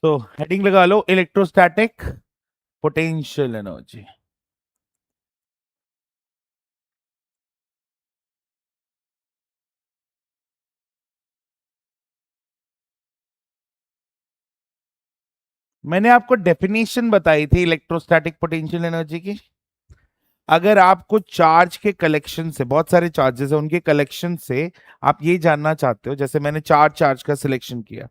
तो हेडिंग लगा लो, electrostatic potential energy. मैंने आपको डेफिनेशन बताई थी इलेक्ट्रोस्टैटिक पोटेंशियल एनर्जी की। अगर आपको चार्ज के कलेक्शन से, बहुत सारे चार्जेस है, उनके कलेक्शन से आप ये जानना चाहते हो, जैसे मैंने 4 चार्ज का सिलेक्शन किया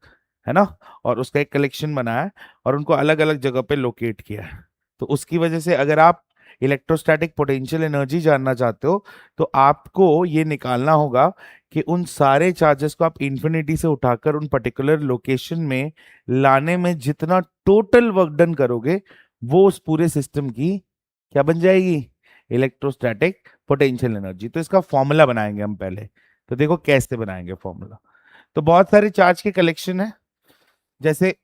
है ना, और उसका एक कलेक्शन बनाया और उनको अलग अलग जगह पे लोकेट किया है, तो उसकी वजह से अगर आप इलेक्ट्रोस्टैटिक पोटेंशियल एनर्जी जानना चाहते हो तो आपको ये निकालना होगा कि उन सारे चार्जेस को आप इंफिनिटी से उठाकर उन पर्टिकुलर लोकेशन में लाने में जितना टोटल वर्क डन करोगे, वो उस पूरे सिस्टम की क्या बन जाएगी, इलेक्ट्रोस्टैटिक पोटेंशियल एनर्जी। तो इसका फॉर्मूला बनाएंगे हम पहले। तो देखो कैसे बनाएंगे फॉर्मूला। तो बहुत सारे चार्ज के कलेक्शन है, जैसे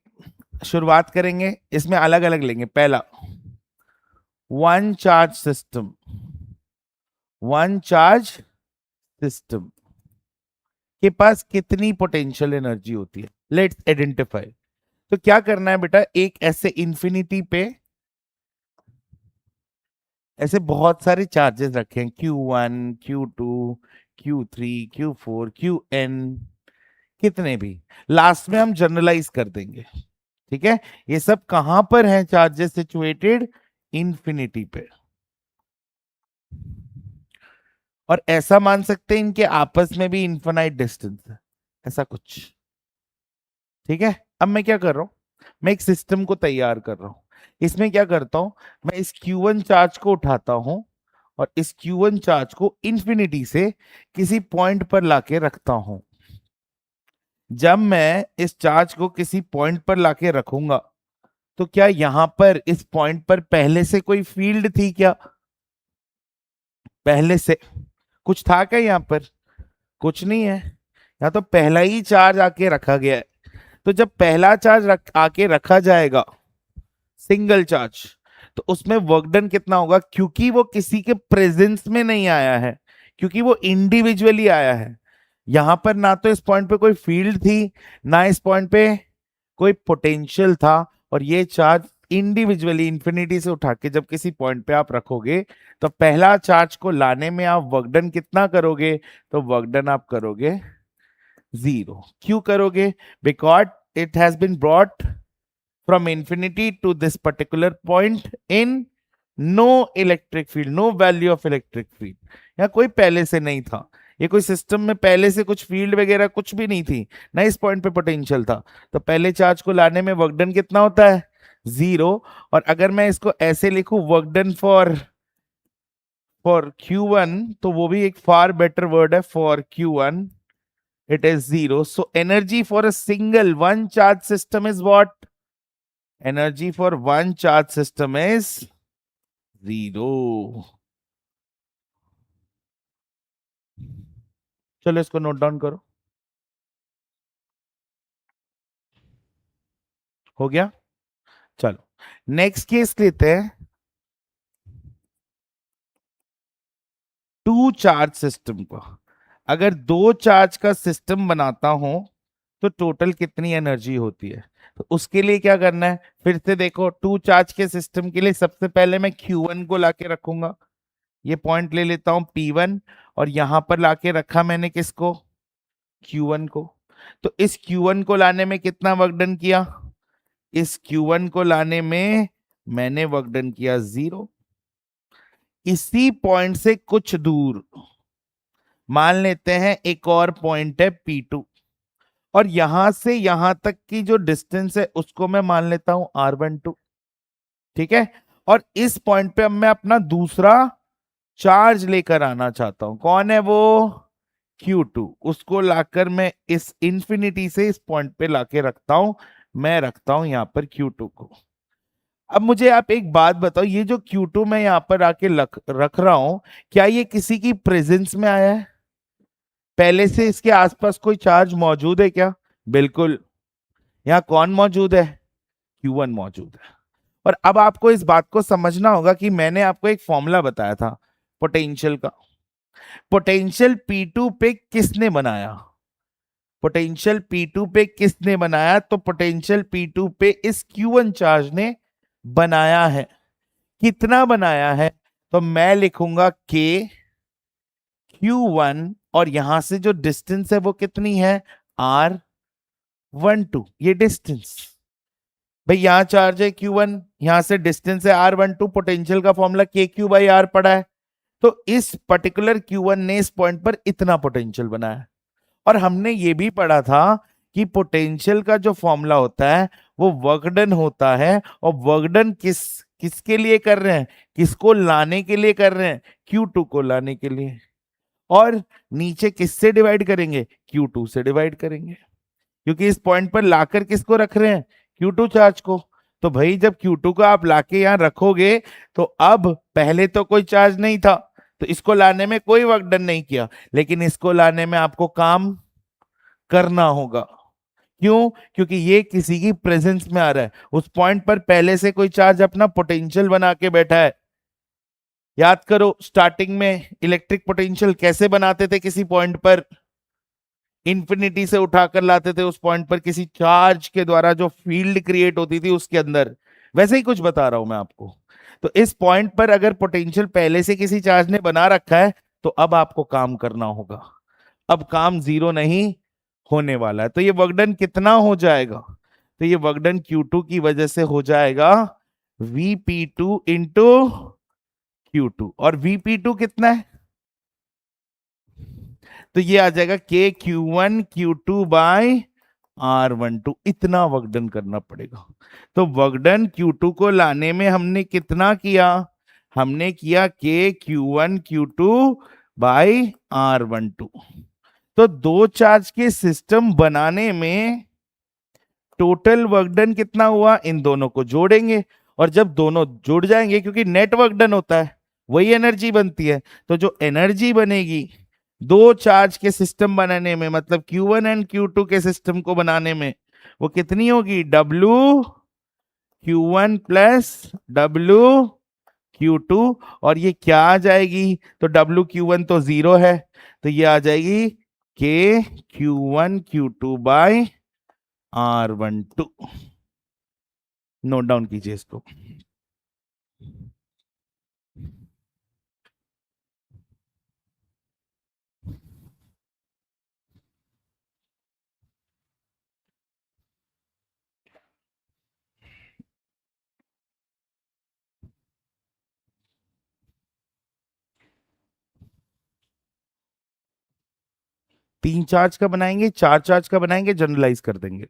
शुरुआत करेंगे, इसमें अलग अलग लेंगे। पहला, one charge system, one charge system के पास कितनी पोटेंशियल एनर्जी होती है, लेट्स आइडेंटिफाई। तो क्या करना है बेटा, एक ऐसे इंफिनिटी पे ऐसे बहुत सारे चार्जेस रखे हैं, Q1 Q2 Q3 Q4 Qn, कितने भी, लास्ट में हम जनरलाइज कर देंगे। ठीक है, ये सब कहां पर हैं चार्जेस सिचुएटेड, इंफिनिटी पे। और ऐसा मान सकते हैं इनके आपस में भी इन्फिनाइट डिस्टेंस है, ऐसा कुछ। ठीक है, अब मैं क्या कर रहा हूं, मैं एक सिस्टम को तैयार कर रहा हूं। इसमें क्या करता हूं, मैं इस Q1 चार्ज को उठाता हूं और इस Q1 चार्ज को इंफिनिटी से किसी पॉइंट पर लाके रखता हूं। जब मैं इस चार्ज को किसी पॉइंट पर लाके रखूंगा तो क्या यहां पर इस पॉइंट पर पहले से कोई फील्ड थी क्या, पहले से कुछ था क्या यहां पर, कुछ नहीं है। यहाँ तो पहला ही चार्ज आके रखा गया है। तो जब पहला चार्ज आके रखा जाएगा, सिंगल चार्ज, तो उसमें वर्क डन कितना होगा, क्योंकि वो किसी के प्रेजेंस में नहीं आया है, क्योंकि वो इंडिविजुअली आया है। यहां पर ना तो इस पॉइंट पे कोई फील्ड थी, ना इस पॉइंट पे कोई पोटेंशियल था, और ये चार्ज इंडिविजुअली इंफिनिटी से उठा के जब किसी पॉइंट पे आप रखोगे तो पहला चार्ज को लाने में आप वर्क डन कितना करोगे, तो वर्क डन आप करोगे जीरो। क्यों करोगे, because it has been brought from infinity to this particular point in no electric field, no value of electric field। यहाँ कोई पहले से नहीं था, ये कोई सिस्टम में पहले से कुछ फील्ड वगैरह कुछ भी नहीं थी, ना इस पॉइंट पे पोटेंशियल था। तो पहले चार्ज को लाने में वर्क डन कितना होता है, जीरो। और अगर मैं इसको ऐसे लिखूं, वर्क डन फॉर Q1, तो वो भी एक फार बेटर वर्ड है, for Q1 it is zero. So energy for a single one charge system is what? Energy for one charge system is zero. चलो इसको नोट डाउन करो, हो गया। चलो नेक्स्ट केस लेते हैं, टू चार्ज सिस्टम को। अगर दो चार्ज का सिस्टम बनाता हूं तो टोटल कितनी एनर्जी होती है। तो उसके लिए क्या करना है, फिर से देखो, टू चार्ज के सिस्टम के लिए सबसे पहले मैं Q1 को लाके रखूंगा, ये पॉइंट ले लेता हूं P1, और यहां पर लाके रखा मैंने किसको, Q1 को। तो इस Q1 को लाने में कितना वर्क डन किया, इस Q1 को लाने में मैंने वर्क डन किया जीरो। इसी पॉइंट से कुछ दूर मान लेते हैं एक और पॉइंट है P2, और यहां से यहां तक की जो डिस्टेंस है उसको मैं मान लेता हूं R12। ठीक है, और इस पॉइंट पे अब मैं अपना दूसरा चार्ज लेकर आना चाहता हूं, कौन है वो, Q2। उसको लाकर मैं इस इंफिनिटी से इस पॉइंट पे लाके रखता हूं, मैं रखता हूं यहां पर Q2 को। अब मुझे आप एक बात बताओ, ये जो Q2 मैं यहां पर आके रख रहा हूं, क्या ये किसी की प्रेजेंस में आया है, पहले से इसके आसपास कोई चार्ज मौजूद है क्या, बिल्कुल। यहाँ कौन मौजूद है, Q1 मौजूद है। और अब आपको इस बात को समझना होगा कि मैंने आपको एक फॉर्मूला बताया था पोटेंशियल का, पोटेंशियल P2 पे किसने बनाया, पोटेंशियल P2 पे किसने बनाया? तो पोटेंशियल P2 पे इस Q1 चार्ज ने बनाया है। कितना बनाया है? तो मैं लिखूंगा K Q1 और यहां से जो डिस्टेंस है वो कितनी है? R12। ये डिस्टेंस भाई, यहां चार्ज है Q1, यहां से डिस्टेंस है R12, पोटेंशियल का फॉर्मूला KQ/R पड़ा है। तो इस पर्टिकुलर Q1 ने इस पॉइंट पर इतना पोटेंशियल बनाया। और हमने ये भी पढ़ा था कि पोटेंशियल का जो फॉर्मूला होता है वो वर्क डन होता है, और वर्क डन किसके लिए कर रहे हैं? किसको लाने के लिए कर रहे हैं? Q2 को लाने के लिए। और नीचे किससे डिवाइड करेंगे? Q2 से डिवाइड करेंगे, क्योंकि इस पॉइंट पर लाकर किसको रख रहे हैं? Q2 चार्ज को। तो भाई जब Q2 को आप लाके यहां रखोगे तो अब पहले तो कोई चार्ज नहीं था, तो इसको लाने में कोई वर्क डन नहीं किया, लेकिन इसको लाने में आपको काम करना होगा। क्यों? क्योंकि ये किसी की प्रेजेंस में आ रहा है, उस पॉइंट पर पहले से कोई चार्ज अपना पोटेंशियल बना के बैठा है। याद करो स्टार्टिंग में इलेक्ट्रिक पोटेंशियल कैसे बनाते थे? किसी पॉइंट पर इंफिनिटी से उठाकर लाते थे, उस पॉइंट पर किसी चार्ज के द्वारा जो फील्ड क्रिएट होती थी उसके अंदर। वैसे ही कुछ बता रहा हूं मैं आपको। तो इस पॉइंट पर अगर पोटेंशियल पहले से किसी चार्ज ने बना रखा है तो अब आपको काम करना होगा। अब काम जीरो नहीं होने वाला है। तो ये वर्क डन कितना हो जाएगा? तो ये वर्क डन Q2 की वजह से हो जाएगा Vp2 इंटू Q2। और Vp2 कितना है? तो ये आ जाएगा KQ1 Q2/R12। इतना वर्क डन करना पड़ेगा। तो वर्क डन Q2 को लाने में हमने कितना किया? हमने किया KQ1 Q2/R12। तो दो चार्ज के सिस्टम बनाने में टोटल वर्क डन कितना हुआ? इन दोनों को जोड़ेंगे, और जब दोनों जुड़ जाएंगे, क्योंकि नेट वर्क डन होता है, वही एनर्जी बनती है, तो जो एनर्जी बनेगी दो चार्ज के सिस्टम बनाने में, मतलब Q1 एंड Q2 के सिस्टम को बनाने में, वो कितनी होगी? WQ1 plus WQ2। और ये क्या आ जाएगी? तो WQ1 तो जीरो है, तो ये आ जाएगी KQ1 Q2/R12। नोट डाउन कीजिए इसको। तीन चार्ज का बनाएंगे, चार चार्ज का बनाएंगे, जनरलाइज कर देंगे।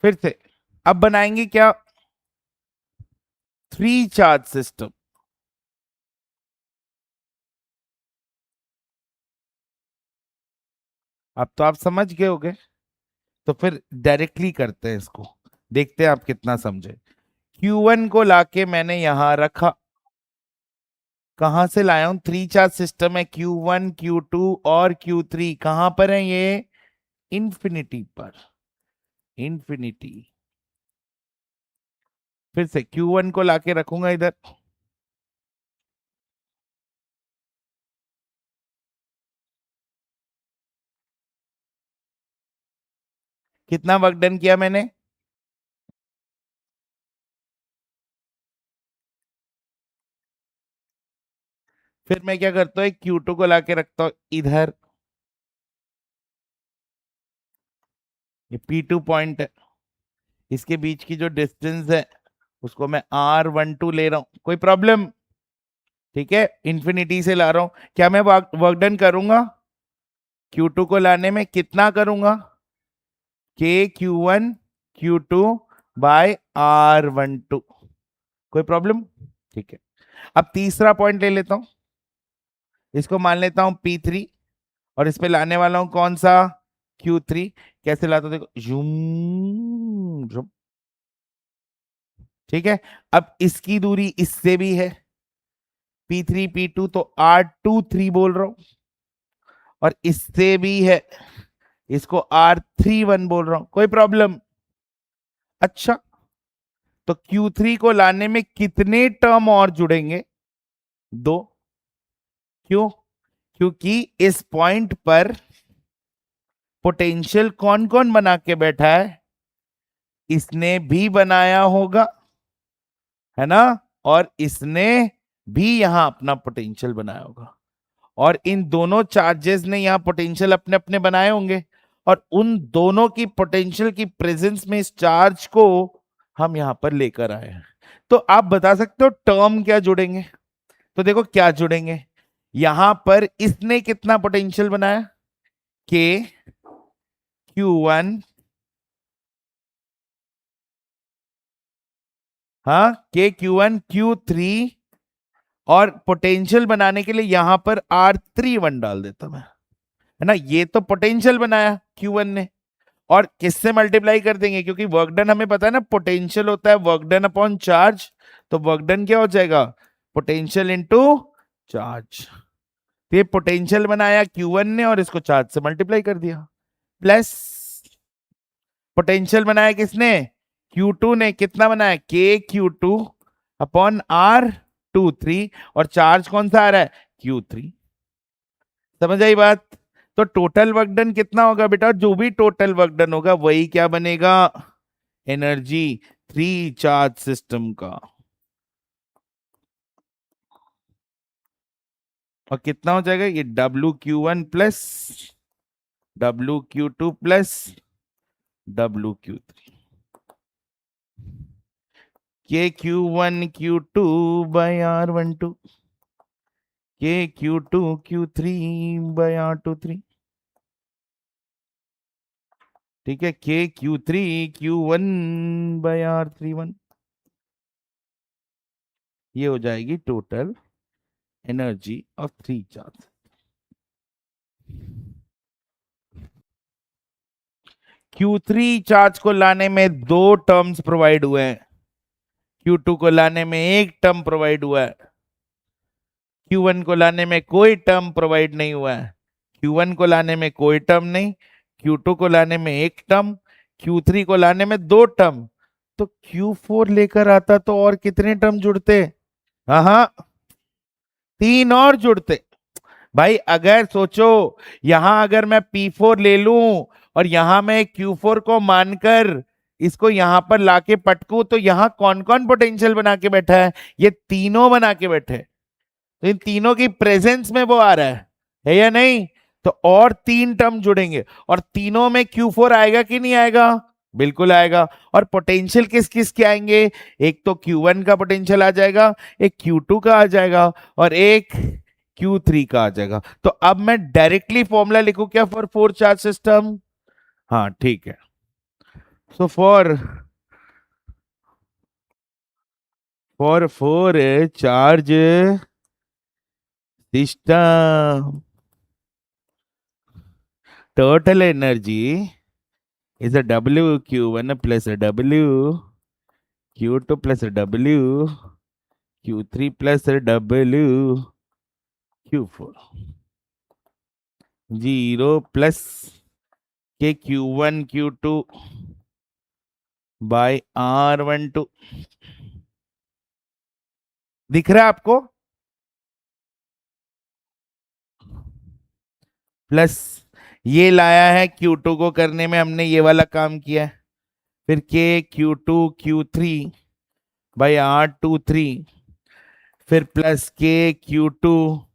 फिर से अब बनाएंगे क्या? Three charge system. अब तो आप समझ गए होगे, तो फिर डायरेक्टली करते हैं इसको, देखते हैं आप कितना समझे। Q1 को लाके मैंने यहां रखा। कहां से लाया हूं? थ्री चार्ज सिस्टम है, Q1 Q2 और Q3। कहां पर है ये? इंफिनिटी पर। इंफिनिटी। फिर से Q1 को लाके रखूंगा इधर। कितना वर्क डन किया मैंने? फिर मैं क्या करता हूँ? Q2 को लाके रखता हूं इधर। ये P2 पॉइंट है, इसके बीच की जो डिस्टेंस है उसको मैं R12 ले रहा हूं। कोई प्रॉब्लम? ठीक है, इंफिनिटी से ला रहा हूं। क्या मैं वर्क डन करूंगा? Q2 को लाने में कितना करूंगा? KQ1 Q2/R12। कोई प्रॉब्लम? ठीक है। अब तीसरा पॉइंट ले लेता हूं, इसको मान लेता हूं P3, और इस पे लाने वाला हूं कौन सा? Q3। कैसे लाता हूं? देखो, जूम जूम। ठीक है। अब इसकी दूरी इससे भी है, P3 P2, तो R23 बोल रहा हूं। और इससे भी है, इसको R31 बोल रहा हूं। कोई प्रॉब्लम? अच्छा, तो Q3 को लाने में कितने टर्म और जुड़ेंगे? 2। क्यों? क्योंकि इस पॉइंट पर पोटेंशियल कौन कौन बना के बैठा है? इसने भी बनाया होगा, है ना, और इसने भी यहां अपना पोटेंशियल बनाया होगा, और इन दोनों चार्जेस ने यहां पोटेंशियल अपने अपने बनाए होंगे, और उन दोनों की पोटेंशियल की प्रेजेंस में इस चार्ज को हम यहां पर लेकर आए हैं। तो आप बता सकते हो टर्म क्या जुड़ेंगे? तो देखो क्या जुड़ेंगे, यहां पर इसने कितना पोटेंशियल बनाया? के Q1, हाँ, के Q1 Q3, और पोटेंशियल बनाने के लिए यहां पर R31 डाल देता मैं, है ना। ये तो पोटेंशियल बनाया Q1 ने, और किससे मल्टीप्लाई कर देंगे, क्योंकि वर्क डन हमें पता है ना, पोटेंशियल होता है वर्क डन अपॉन चार्ज। तो वर्क डन क्या हो जाएगा? Potential into charge. तो ये पोटेंशियल बनाया Q1 ने और इसको चार्ज से मल्टीप्लाई कर दिया, प्लस पोटेंशियल बनाया किसने? Q2 ने। कितना बनाया? के Q2 अपॉन R23, और चार्ज कौन सा आ रहा है? Q3। समझ आई बात? तो टोटल वर्क डन कितना होगा बेटा? जो भी टोटल वर्क डन होगा वही क्या बनेगा? एनर्जी 3 चार्ज सिस्टम का। और कितना हो जाएगा ये? WQ1 plus WQ2 plus WQ3, KQ1 Q2 bye R12, KQ2 Q3 bye R23। ठीक है, KQ3 Q1 बाय R31। ये हो जाएगी total energy of 3 charge. Q3 charge को लाने में 2 टर्म्स प्रोवाइड हुए हैं, Q2 को लाने में 1 टर्म प्रोवाइड हुआ है, Q1 को लाने में कोई टर्म प्रोवाइड नहीं हुआ है। Q1 को लाने में कोई टर्म नहीं, Q2 को लाने में 1 टर्म, Q3 को लाने में 2 टर्म। तो Q4 लेकर आता तो और कितने टर्म जुड़ते? हाँ हाँ, 3 और जुड़ते। भाई अगर सोचो, यहां अगर मैं P4 ले लूं और यहां मैं Q4 को मानकर इसको यहां पर लाके पटकूं, तो यहां कौन कौन पोटेंशियल बना के बैठा है? ये तीनों बना के बैठे हैं। तो इन तीनों की प्रेजेंस में वो आ रहा है या नहीं? तो और 3 टर्म जुड़ेंगे, और तीनों में Q4 आएगा कि नहीं आएगा? बिल्कुल आएगा। और पोटेंशियल किस किस के आएंगे? एक तो Q1 का पोटेंशियल आ जाएगा, एक Q2 का आ जाएगा, और एक Q3 का आ जाएगा। तो अब मैं डायरेक्टली फॉर्मूला लिखूं क्या फॉर 4 चार्ज सिस्टम? हाँ ठीक है। So for 4 charge system, total energy is a WQ1 plus a WQ2 plus a WQ3 plus a WQ4, 0 plus के Q1 Q2 बाय R12। दिख रहा है आपको? प्लस ये लाया है Q2 को करने में हमने ये वाला काम किया है, फिर के Q2 Q3 बाय R23, फिर प्लस के Q2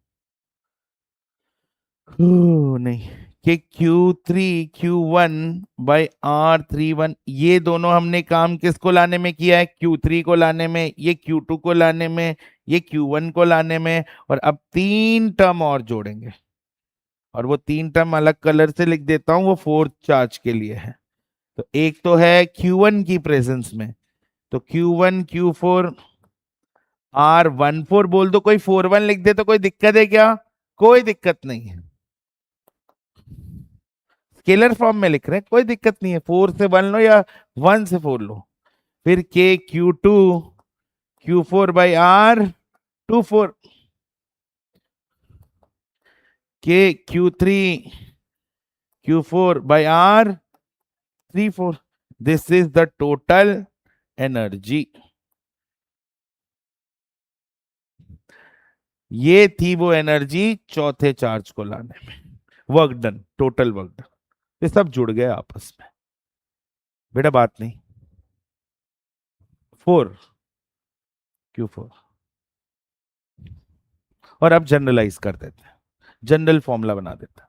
नहीं, कि Q3 Q1 बाई R31। ये दोनों हमने काम किसको लाने में किया है? Q3 को लाने में, ये Q2 को लाने में, ये Q1 को लाने में। और अब 3 टर्म और जोड़ेंगे, और वो 3 टर्म अलग कलर से लिख देता हूं, वो 4 चार्ज के लिए है। तो एक तो है Q1 की प्रेजेंस में, तो Q1 Q4 R14 बोल दो, कोई 41 लिख दे तो कोई दिक्कत है क्या? कोई दिक्कत नहीं है, स्केलर फॉर्म में लिख रहे हैं, कोई दिक्कत नहीं है। 4 से 1 लो या 1 से 4 लो। फिर के Q2 Q4 बाई R24, के Q3 Q4 by R34। This is the total energy. ये थी वो एनर्जी चौथे चार्ज को लाने में। Work done, total work done. ये सब जुड़ गए आपस में। बेटा बात नहीं। 4, Q4। और अब जनरलाइज कर देते हैं, जनरल फॉर्मूला बना देते हैं।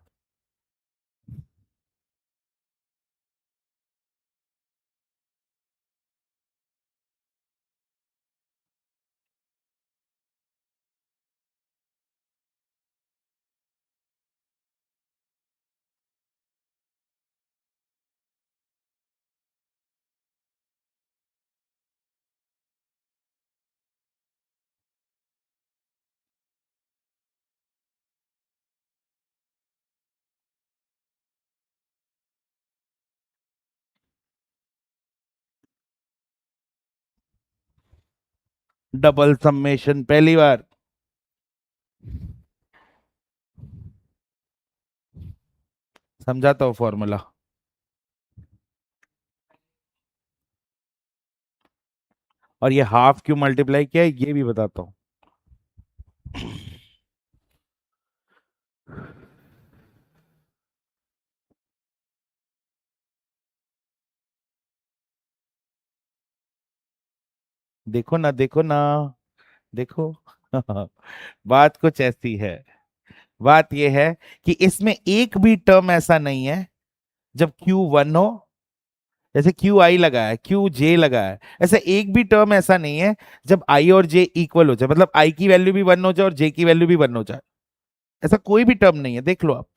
डबल समेशन पहली बार। समझाता हूं फॉर्मूला। और ये हाफ क्यों मल्टीप्लाई किया है ये भी बताता हूं। देखो ना, देखो ना, देखो। बात कुछ ऐसी है। बात यह है कि इसमें एक भी टर्म ऐसा नहीं है जब Q1 हो, जैसे क्यू आई लगा है, क्यू जे लगा है, ऐसा एक भी टर्म ऐसा नहीं है जब आई और जे इक्वल हो जाए, मतलब आई की वैल्यू भी 1 हो जाए और जे की वैल्यू भी 1 हो जाए। ऐसा कोई भी टर्म नहीं है, देख लो आप।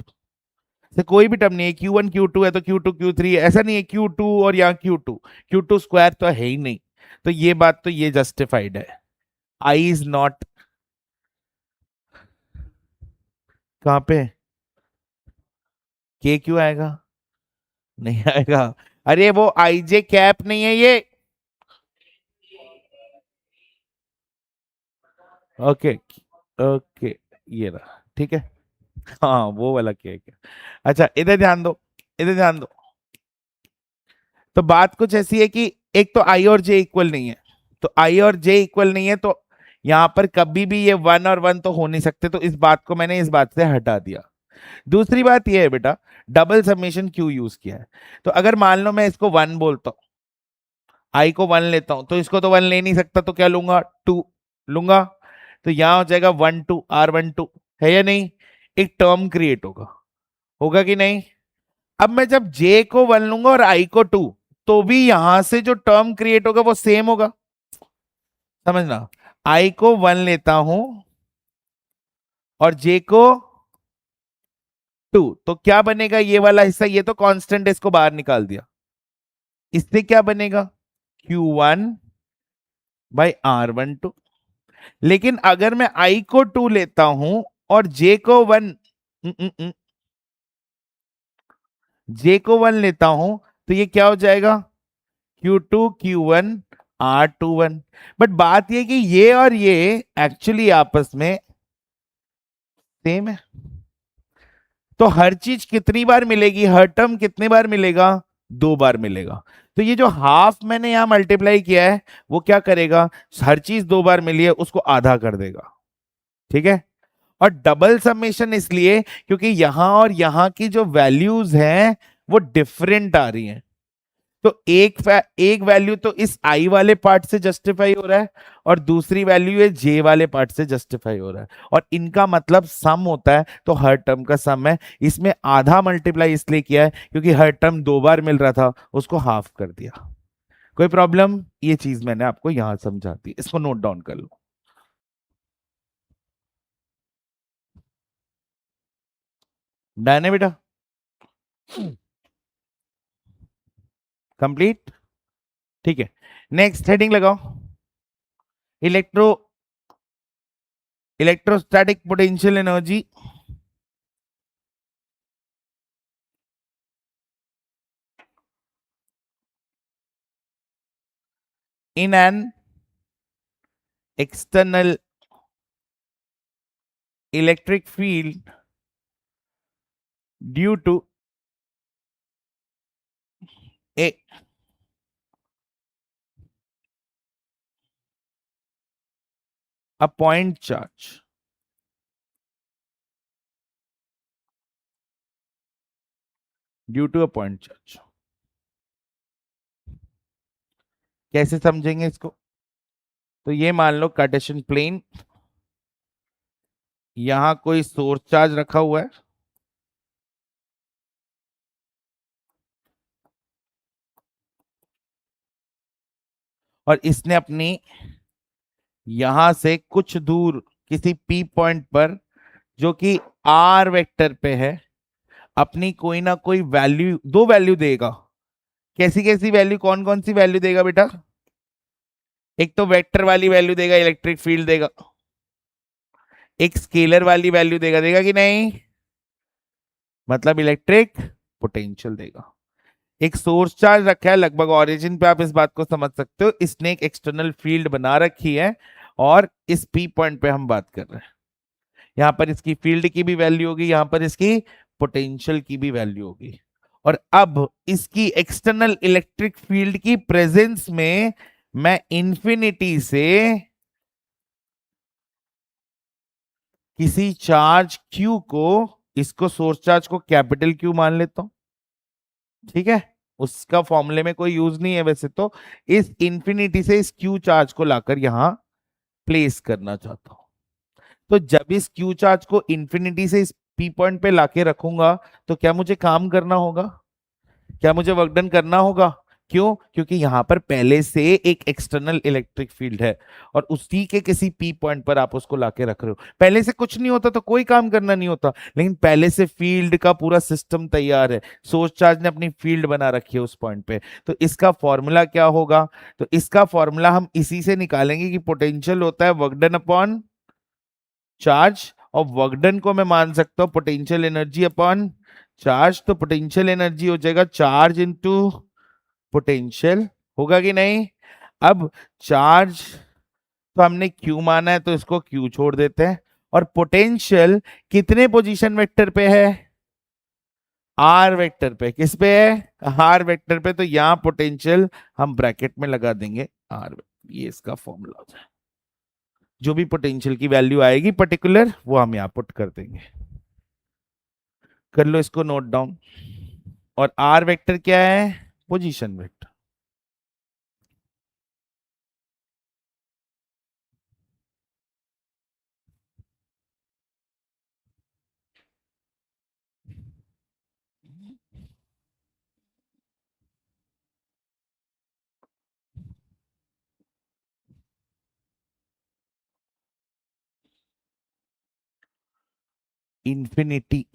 ऐसा कोई भी टर्म नहीं है। Q1 Q2 है तो Q2 Q3 है, ऐसा नहीं है Q2 और यहाँ Q2 स्क्वायर तो है ही नहीं। तो ये बात तो ये जस्टिफाइड है। I is not. कहाँ पे? के क्यों आएगा? नहीं आएगा। अरे वो आई जे कैप नहीं है ये। ओके, ओके, ये रहा, ठीक है। हाँ वो वाला केक है। अच्छा इधर ध्यान दो, इधर ध्यान दो। तो बात कुछ ऐसी है कि एक तो आई और जे इक्वल नहीं है, तो आई और जे इक्वल नहीं है तो यहां पर कभी भी ये 1 और 1 तो हो नहीं सकते, तो इस बात को मैंने इस बात से हटा दिया। दूसरी बात ये है बेटा, डबल समेशन क्यों यूज किया है? तो अगर मान लो मैं इसको 1 बोलता हूं, आई को 1 लेता हूं, तो इसको तो 1 ले नहीं सकता, तो क्या लूंगा? 2 लूंगा। तो यहां हो जाएगा 1 2 R 1 2, है या नहीं? एक टर्म क्रिएट होगा, होगा कि नहीं? अब मैं जब जे को 1 लूंगा और आई को 2, तो भी यहां से जो टर्म क्रिएट होगा वो सेम होगा। समझना, आई को 1 लेता हूं और जे को 2, तो क्या बनेगा? ये वाला हिस्सा, ये तो कांस्टेंट है, इसको बाहर निकाल दिया। इससे क्या बनेगा? Q1/R 1 2। लेकिन अगर मैं आई को 2 लेता हूं और जे को 1, जे को 1 लेता हूं, तो ये क्या हो जाएगा? Q2 Q1 R 2 1। बट बात ये कि ये और ये एक्चुअली आपस में सेम है। तो हर चीज कितनी बार मिलेगी? हर टर्म कितने बार मिलेगा? 2 बार मिलेगा। तो ये जो हाफ मैंने यहां मल्टीप्लाई किया है, वो क्या करेगा? हर चीज 2 बार मिली है उसको आधा कर देगा, ठीक है। और डबल समेशन इसलिए क्योंकि यहां और यहां की जो वैल्यूज हैं वो डिफरेंट आ रही हैं। तो एक वैल्यू तो इस आई वाले पार्ट से जस्टिफाई हो रहा है और दूसरी वैल्यू है जे वाले पार्ट से जस्टिफाई हो रहा है, और इनका मतलब सम होता है, तो हर टर्म का सम है। इसमें आधा मल्टीप्लाई इसलिए किया है क्योंकि हर टर्म 2 बार मिल रहा था, उसको हाफ कर दिया। कोई प्रॉब्लम? ये चीज मैंने आपको यहां समझा दी, इसको नोट डाउन कर लो। डन है बेटा? कंप्लीट, ठीक है। नेक्स्ट हेडिंग लगाओ। Electro electrostatic potential energy in an external electric field due to a a point charge due to a point charge. कैसे समझेंगे इसको? तो ये मान लो कार्टेशियन प्लेन, यहां कोई सोर्स चार्ज रखा हुआ है, और इसने अपनी यहां से कुछ दूर किसी पी पॉइंट पर, जो कि आर वेक्टर पे है, अपनी कोई ना कोई वैल्यू, दो वैल्यू देगा। कैसी कैसी वैल्यू, कौन कौन सी वैल्यू देगा बेटा? एक तो वेक्टर वाली वैल्यू देगा, इलेक्ट्रिक फील्ड देगा। एक स्केलर वाली वैल्यू देगा, देगा कि नहीं? मतलब इलेक्ट्रिक पोटेंशियल देगा। एक सोर्स चार्ज रखा है लगभग ओरिजिन पे, आप इस बात को समझ सकते हो। इसने एक एक्सटर्नल फील्ड बना रखी है, और इस पी पॉइंट पे हम बात कर रहे हैं। यहां पर इसकी फील्ड की भी वैल्यू होगी, यहां पर इसकी पोटेंशियल की भी वैल्यू होगी। और अब इसकी एक्सटर्नल इलेक्ट्रिक फील्ड की प्रेजेंस में मैं इंफिनिटी से किसी चार्ज Q को, इसको सोर्स चार्ज को कैपिटल Q मान लेता हूं, ठीक है? उसका फॉर्मूले में कोई यूज नहीं है वैसे तो। इस इंफिनिटी से इस Q चार्ज को लाकर यहां प्लेस करना चाहता हूं। तो जब इस Q चार्ज को इंफिनिटी से इस P पॉइंट पे लाके रखूंगा, तो क्या मुझे काम करना होगा? क्या मुझे वर्क डन करना होगा? क्यों? क्योंकि यहां पर पहले से एक एक्सटर्नल इलेक्ट्रिक फील्ड है, और उसी के किसी पी पॉइंट पर आप उसको लाके रख रहे हो। पहले से कुछ नहीं होता तो कोई काम करना नहीं होता, लेकिन पहले से फील्ड का पूरा सिस्टम तैयार है। सोर्स चार्ज ने अपनी फील्ड बना रखी है उस पॉइंट पे। तो इसका फॉर्मूला क्या होगा? तो इसका फॉर्मूला हम इसी से निकालेंगे कि पोटेंशियल होता है वर्क डन अपॉन चार्ज, और वर्क डन को मैं मान सकता हूं पोटेंशियल एनर्जी अपॉन चार्ज। तो पोटेंशियल एनर्जी हो जाएगा चार्ज इंटू पोटेंशियल, होगा कि नहीं? अब चार्ज तो हमने क्यू माना है, तो इसको क्यू छोड़ देते हैं। और पोटेंशियल कितने पोजीशन वेक्टर पे है? आर वेक्टर पे। किस पे है? आर वेक्टर पे। तो यहां पोटेंशियल हम ब्रैकेट में लगा देंगे आर। ये इसका फॉर्मूला हो जाए। जो भी पोटेंशियल की वैल्यू आएगी पर्टिकुलर, वो हम यहां पुट कर देंगे। कर लो इसको नोट डाउन। और आर वेक्टर क्या है? Position vector. इंफिनिटी।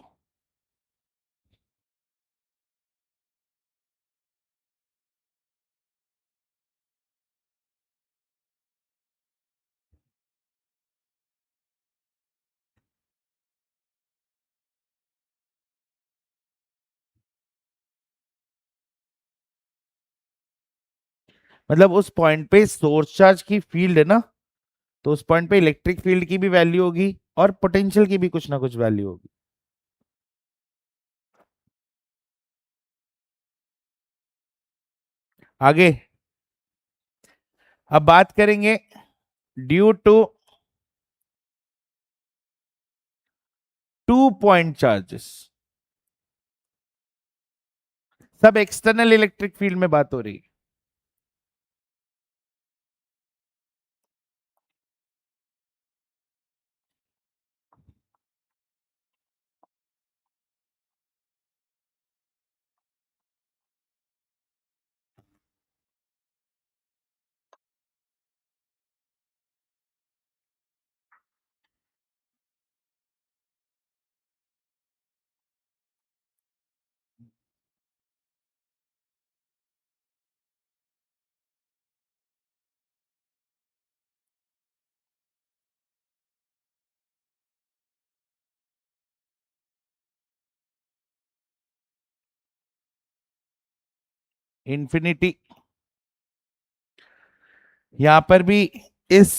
मतलब उस पॉइंट पे सोर्स चार्ज की फील्ड है ना, तो उस पॉइंट पे इलेक्ट्रिक फील्ड की भी वैल्यू होगी, और पोटेंशियल की भी कुछ ना कुछ वैल्यू होगी। आगे अब बात करेंगे due to two point charges. सब एक्सटर्नल इलेक्ट्रिक फील्ड में बात हो रही है। इंफिनिटी। यहां पर भी इस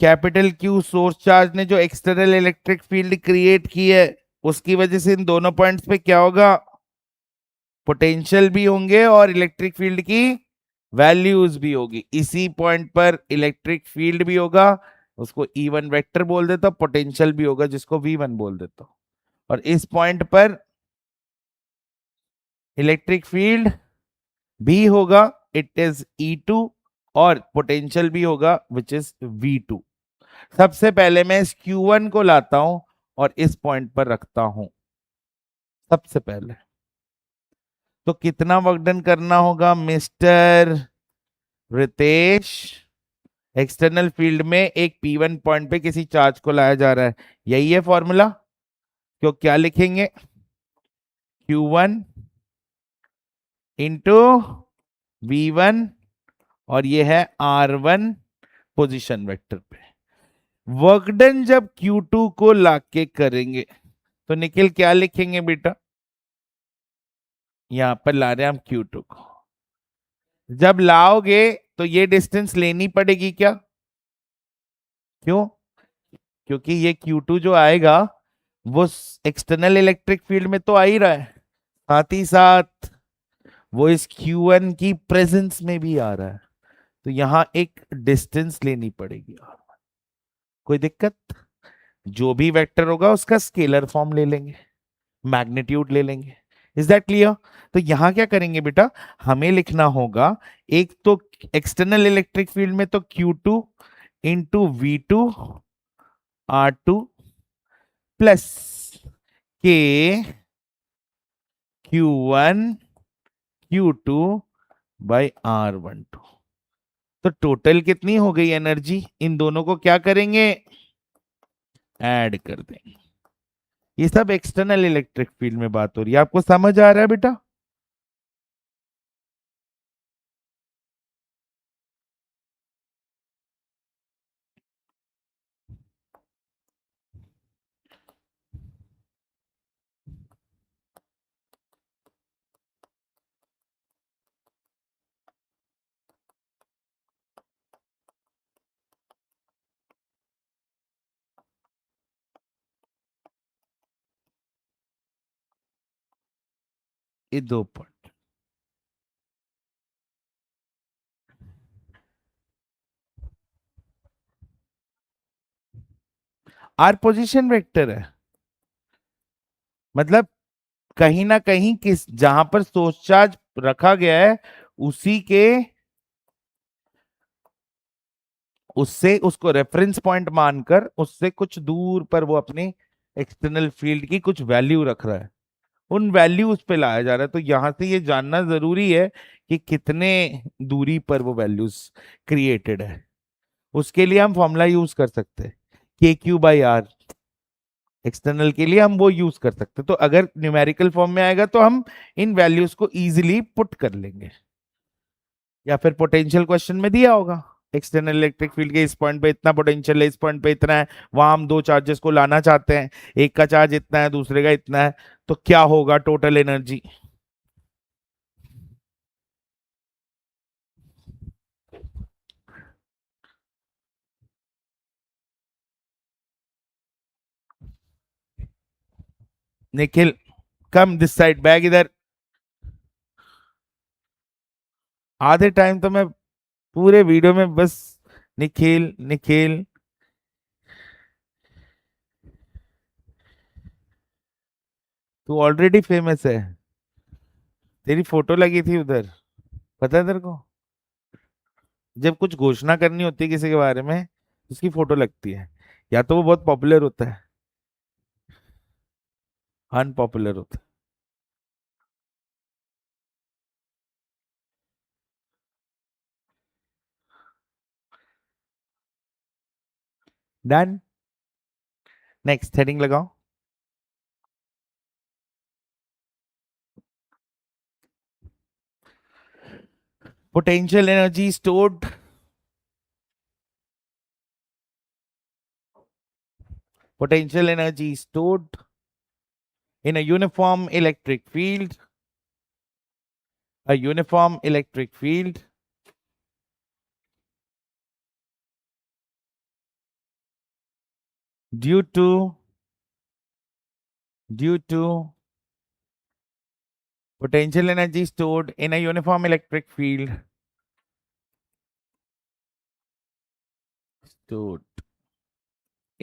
कैपिटल क्यू सोर्स चार्ज ने जो एक्सटर्नल इलेक्ट्रिक फील्ड क्रिएट की है, उसकी वजह से इन दोनों पॉइंट्स पे क्या होगा? पोटेंशियल भी होंगे और इलेक्ट्रिक फील्ड की वैल्यूज भी होगी। इसी पॉइंट पर इलेक्ट्रिक फील्ड भी होगा, उसको E1 वेक्टर बोल देता हूं, पोटेंशियल भी होगा जिसको V1 बोल देता हूं। और इस पॉइंट पर इलेक्ट्रिक फील्ड भी होगा, इट इज E2, और पोटेंशियल भी होगा विच इज V2। सबसे पहले मैं इस Q1 को लाता हूं और इस पॉइंट पर रखता हूं सबसे पहले। तो कितना वर्क डन करना होगा मिस्टर रितेश? एक्सटर्नल फील्ड में एक P1 पॉइंट पे किसी चार्ज को लाया जा रहा है, यही है फॉर्मूला। तो क्या लिखेंगे? Q1 इंटू V1, और ये है R1 पोजीशन वेक्टर पे। वर्क डन जब Q2 को लाके करेंगे तो निखिल क्या लिखेंगे बेटा? यहां पर ला रहे हैं हम Q2 को। जब लाओगे तो ये डिस्टेंस लेनी पड़ेगी क्या? क्यों? क्योंकि ये Q2 जो आएगा वो एक्सटर्नल इलेक्ट्रिक फील्ड में तो आ ही रहा है, साथ ही साथ वो इस Q1 की प्रेजेंस में भी आ रहा है। तो यहां एक डिस्टेंस लेनी पड़ेगी। कोई दिक्कत? जो भी वेक्टर होगा उसका स्केलर फॉर्म ले लेंगे, मैग्नीट्यूड ले लेंगे। Is that clear? तो यहां क्या करेंगे बेटा, हमें लिखना होगा एक तो एक्सटर्नल इलेक्ट्रिक फील्ड में तो Q2 into V2 R2 plus के Q1 Q2 बाई R12। तो टोटल कितनी हो गई एनर्जी? इन दोनों को क्या करेंगे? ऐड कर देंगे। ये सब एक्सटर्नल इलेक्ट्रिक फील्ड में बात हो रही है, आपको समझ आ रहा है बेटा? ये दो पॉइंट। आर पोजीशन वेक्टर है, मतलब कहीं ना कहीं किस जहां पर सोर्स चार्ज रखा गया है उसी के, उससे उसको रेफरेंस पॉइंट मानकर उससे कुछ दूर पर वो अपनी एक्सटर्नल फील्ड की कुछ वैल्यू रख रहा है, उन वैल्यूज पे लाया जा रहा है। तो यहां से ये जानना जरूरी है कि कितने दूरी पर वो वैल्यूज क्रिएटेड है। उसके लिए हम फॉर्मूला यूज कर सकते हैं, KQ/R। एक्सटर्नल के लिए हम वो यूज कर सकते हैं। तो अगर न्यूमेरिकल फॉर्म में आएगा तो हम इन वैल्यूज को इजीली पुट कर लेंगे। या फिर पोटेंशियल क्वेश्चन में दिया होगा एक्सटर्नल इलेक्ट्रिक फील्ड के इस पॉइंट पे इतना पोटेंशियल है, इस पॉइंट पे इतना है, वहां हम दो चार्जेस को लाना चाहते हैं, एक का चार्ज इतना है दूसरे का इतना है, तो क्या होगा total energy? Nikhil come this side, bag इधर। आधे टाइम तो मैं पूरे वीडियो में बस निखिल निखिल। तू ऑलरेडी फेमस है, तेरी फोटो लगी थी उधर, पता है तेरे को? जब कुछ घोषणा करनी होती है किसी के बारे में उसकी फोटो लगती है, या तो वो बहुत पॉपुलर होता है, अनपॉपुलर होता है। डन। नेक्स्ट हेडिंग लगाओ। Potential energy stored, potential energy stored in a uniform electric field, a uniform electric field due to potential energy stored in a uniform electric field stored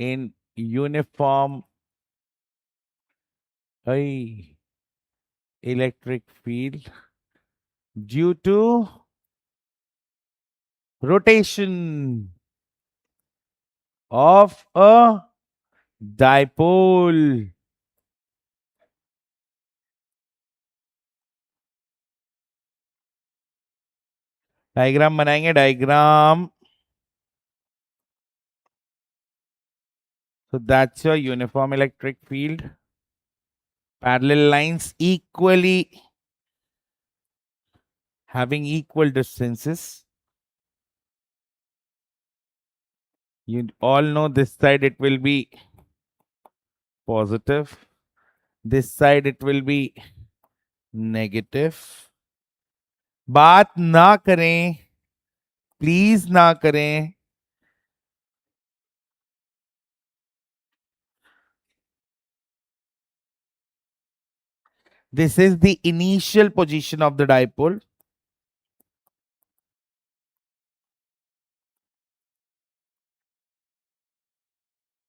in uniform electric field due to rotation of a dipole. Diagram बनाएंगे, diagram. So that's your uniform electric field. Parallel lines equally having equal distances. You all know this side it will be positive. This side it will be negative. बात ना करें, please ना करें. This is the initial position of the dipole.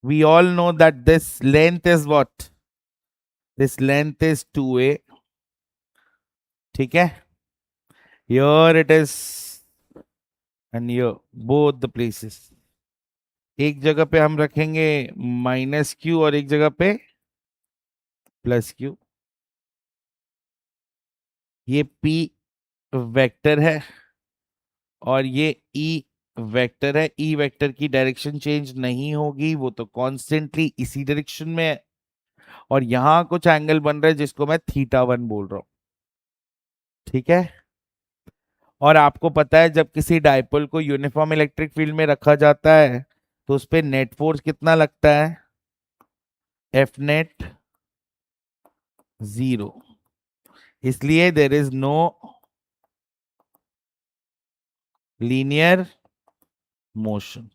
We all know that this length is what? This length is 2a. ठीक है? Here it is and here, both the places. एक जगह पे हम रखेंगे -q और एक जगह पे +q. ये p वेक्टर है और ये e वेक्टर है. e वेक्टर की डायरेक्शन चेंज नहीं होगी, वो तो कॉन्स्टेंटली इसी डायरेक्शन में है. और यहां कुछ एंगल बन रहा है जिसको मैं θ1 बोल रहा हूं. ठीक है? और आपको पता है जब किसी डाइपोल को यूनिफॉर्म इलेक्ट्रिक फील्ड में रखा जाता है तो उस पर नेट फोर्स कितना लगता है? F net 0. इसलिए there is no linear motion.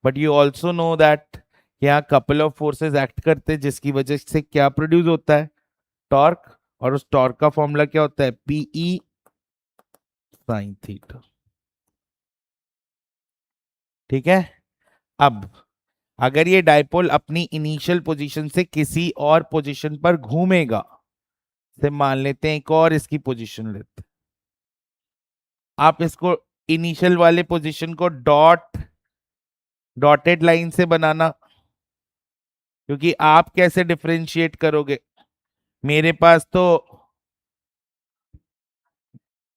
But you also know that यहाँ कपल ऑफ फोर्सेस एक्ट करते हैं जिसकी वजह से क्या प्रोड्यूस होता है? टॉर्क. और उस टॉर्क का फॉर्मूला क्या होता है? PE sine theta. ठीक है? अब अगर ये डाइपोल अपनी इनिशियल पोजीशन से किसी और पोजीशन पर घूमेगा, से मान लेते हैं एक और इसकी पोजीशन लेते हैं. आप इसको इनिशियल वाले पोजीशन को डॉटेड लाइन से बनाना, क्योंकि आप कैसे डिफरेंशिएट करोगे? मेरे पास तो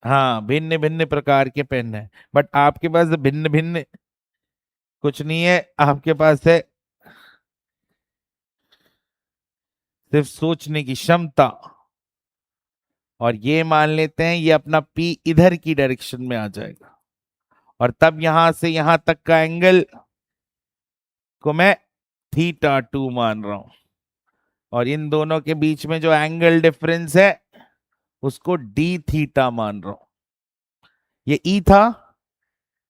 हाँ भिन्न भिन्न प्रकार के पेन है, बट आपके पास भिन्न भिन्न कुछ नहीं है. आपके पास है सिर्फ सोचने की क्षमता. और ये मान लेते हैं ये अपना P इधर की डायरेक्शन में आ जाएगा, और तब यहां से यहां तक का एंगल को मैं θ2 मान रहा हूं. और इन दोनों के बीच में जो एंगल डिफरेंस है उसको d थीटा मान रहा हूं. ये E था,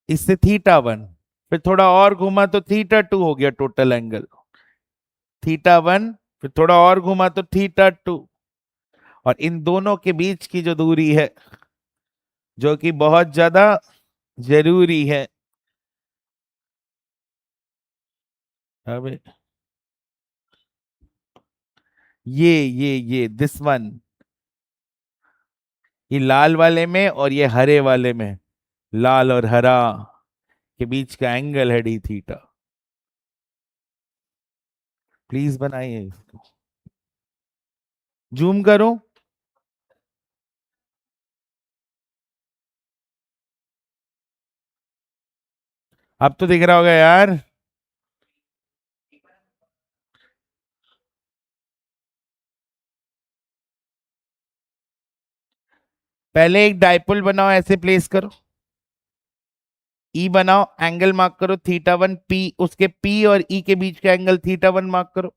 इससे θ1, फिर थोड़ा और घुमा तो θ2 हो गया टोटल एंगल. θ1 फिर थोड़ा और घुमा तो θ2. और इन दोनों के बीच की जो दूरी है, जो कि बहुत ज्यादा जरूरी है. अबे ये दिस वन, ये लाल वाले में और ये हरे वाले में, लाल और हरा के बीच का एंगल है डी थीटा. प्लीज बनाइए इसको. जूम करूं? अब तो दिख रहा होगा यार. पहले एक डाइपोल बनाओ, ऐसे प्लेस करो. ई बनाओ, एंगल मार्क करो θ1 P, उसके P और E के बीच का एंगल θ1 मार्क करो.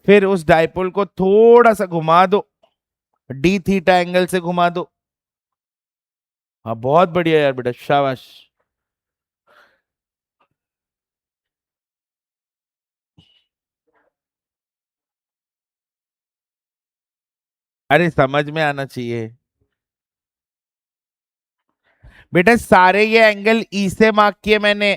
फिर उस डाइपोल को थोड़ा सा घुमा दो, डी थीटा एंगल से घुमा दो. हाँ बहुत बढ़िया यार बेटा, शाबाश। अरे समझ में आना चाहिए बेटा, सारे ये एंगल ई से मार्क किए मैंने।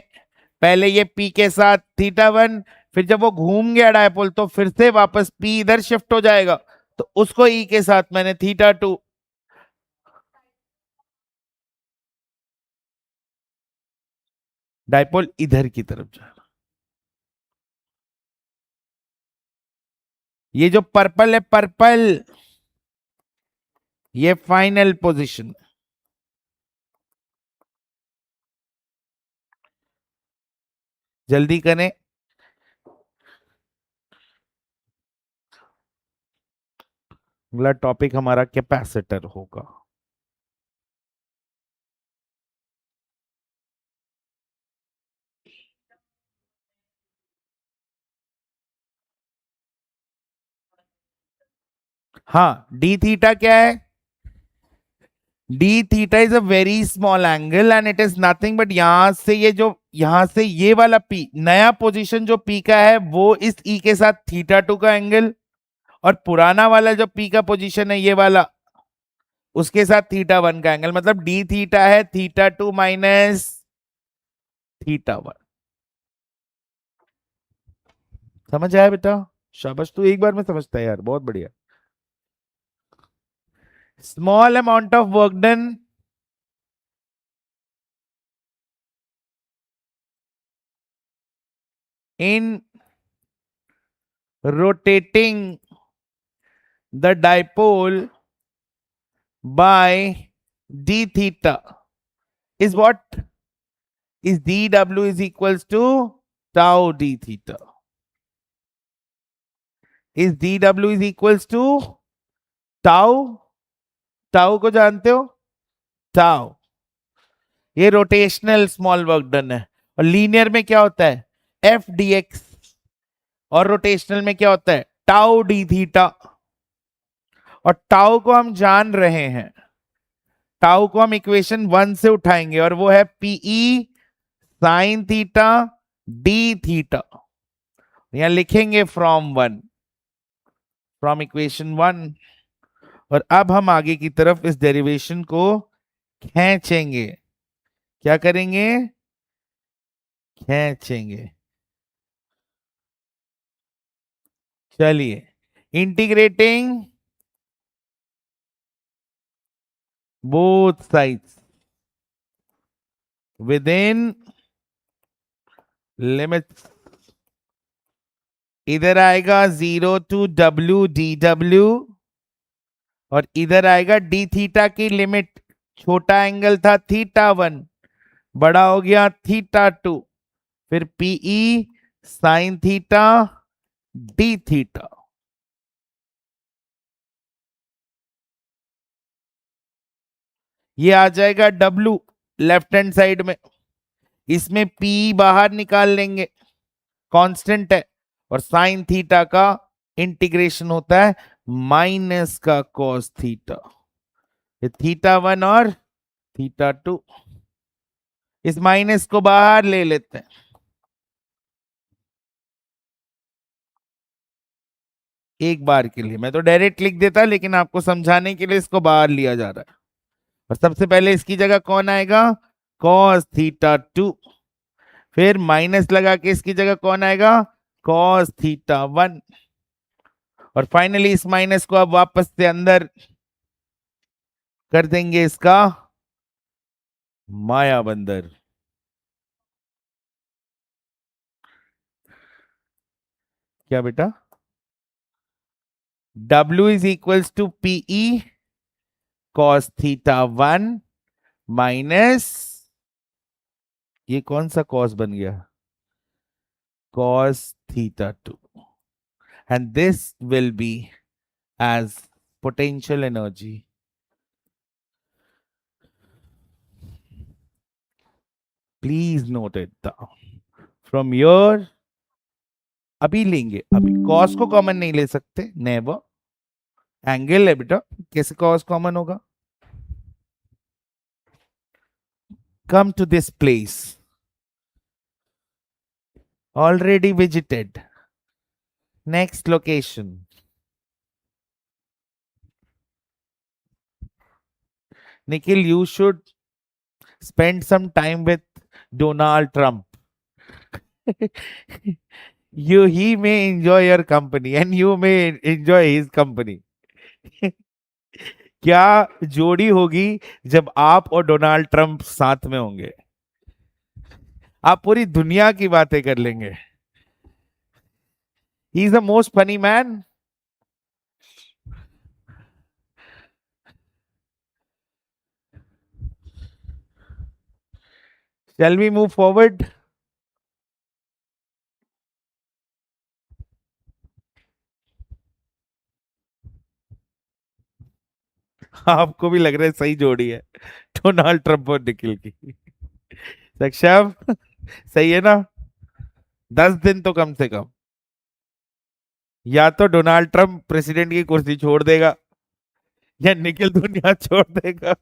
पहले ये पी के साथ थीटा 1, फिर जब वो घूम गया डायपोल तो फिर से वापस पी इधर शिफ्ट हो जाएगा, तो उसको ई के साथ मैंने थीटा 2। डायपोल इधर की तरफ जा रहा। ये जो पर्पल है, पर्पल, ये फाइनल पोजीशन। जल्दी करें। अगला टॉपिक हमारा कैपेसिटर होगा। हाँ, डी थीटा क्या है? D theta is a very small angle and it is nothing but, यहां से ये जो, यहां से ये वाला पी, नया पोजीशन जो पी का है वो इस ई के साथ थीटा 2 का एंगल, और पुराना वाला जो पी का पोजीशन है ये वाला, उसके साथ थीटा 1 का एंगल, मतलब डी थीटा है थीटा 2 माइनस थीटा 1। समझ आया बेटा? शाबाश, तू एक बार में समझता है यार, बहुत बढ़िया। Small amount of work done in rotating the dipole by d theta is what? Is dw is equals to tau d theta. Is dw is equals to tau? tau को जानते हो? tau, ये रोटेशनल स्मॉल वर्क डन है। और linear में क्या होता है? F D x. और रोटेशनल में क्या होता है? Tau D theta. और टाउ को हम जान रहे हैं, टाउ को हम इक्वेशन 1 से उठाएंगे, और वो है PE sine theta d theta. यहां लिखेंगे फ्रॉम इक्वेशन 1। और अब हम आगे की तरफ इस डेरिवेशन को खींचेंगे। क्या करेंगे? खींचेंगे। चलिए, integrating both sides within limits. इधर आएगा 0 to w dw, और इधर आएगा डी थीटा की लिमिट। छोटा एंगल था थीटा 1, बड़ा हो गया थीटा 2, फिर PE sine theta d theta. ये आ जाएगा W लेफ्ट हैंड साइड में। इसमें P बाहर निकाल लेंगे, कांस्टेंट है। और साइन थीटा का इंटीग्रेशन होता है माइनस का कॉस थीटा। ये थीटा 1 और थीटा 2, इस माइनस को बाहर ले लेते हैं। एक बार के लिए मैं तो डायरेक्ट लिख देता, लेकिन आपको समझाने के लिए इसको बाहर लिया जा रहा है। और सबसे पहले इसकी जगह कौन आएगा? Cos theta 2। फिर माइनस लगा के इसकी जगह कौन आएगा? Cos theta 1। और फाइनली इस माइनस को अब वापस से अंदर कर देंगे इसका माया बंदर। क्या बेटा? W is equals to PE cos theta 1 minus, ये कौन सा कॉस बन गया? Cos theta 2। And this will be as potential energy. Please note it down. From your, अभी लेंगे, अभी कॉस को कॉमन नहीं ले सकते, नेवर। एंगल है बेटा, कैसे कॉस कॉमन होगा? come to this place. Already visited. Next location. Nikhil, you should spend some time with Donald Trump. He may enjoy your company and you may enjoy his company. क्या जोड़ी होगी जब आप और डोनाल्ड ट्रंप साथ में होंगे? आप पूरी दुनिया की बातें कर लेंगे. He is the most funny man. Shall we move forward? आपको भी लग रहा है सही जोड़ी है डोनाल्ड ट्रंप और निखिल की. सक्षम सही है ना? 10 दिन तो कम से कम. या तो डोनाल्ड ट्रंप प्रेसिडेंट की कुर्सी छोड़ देगा या निखिल दुनिया छोड़ देगा.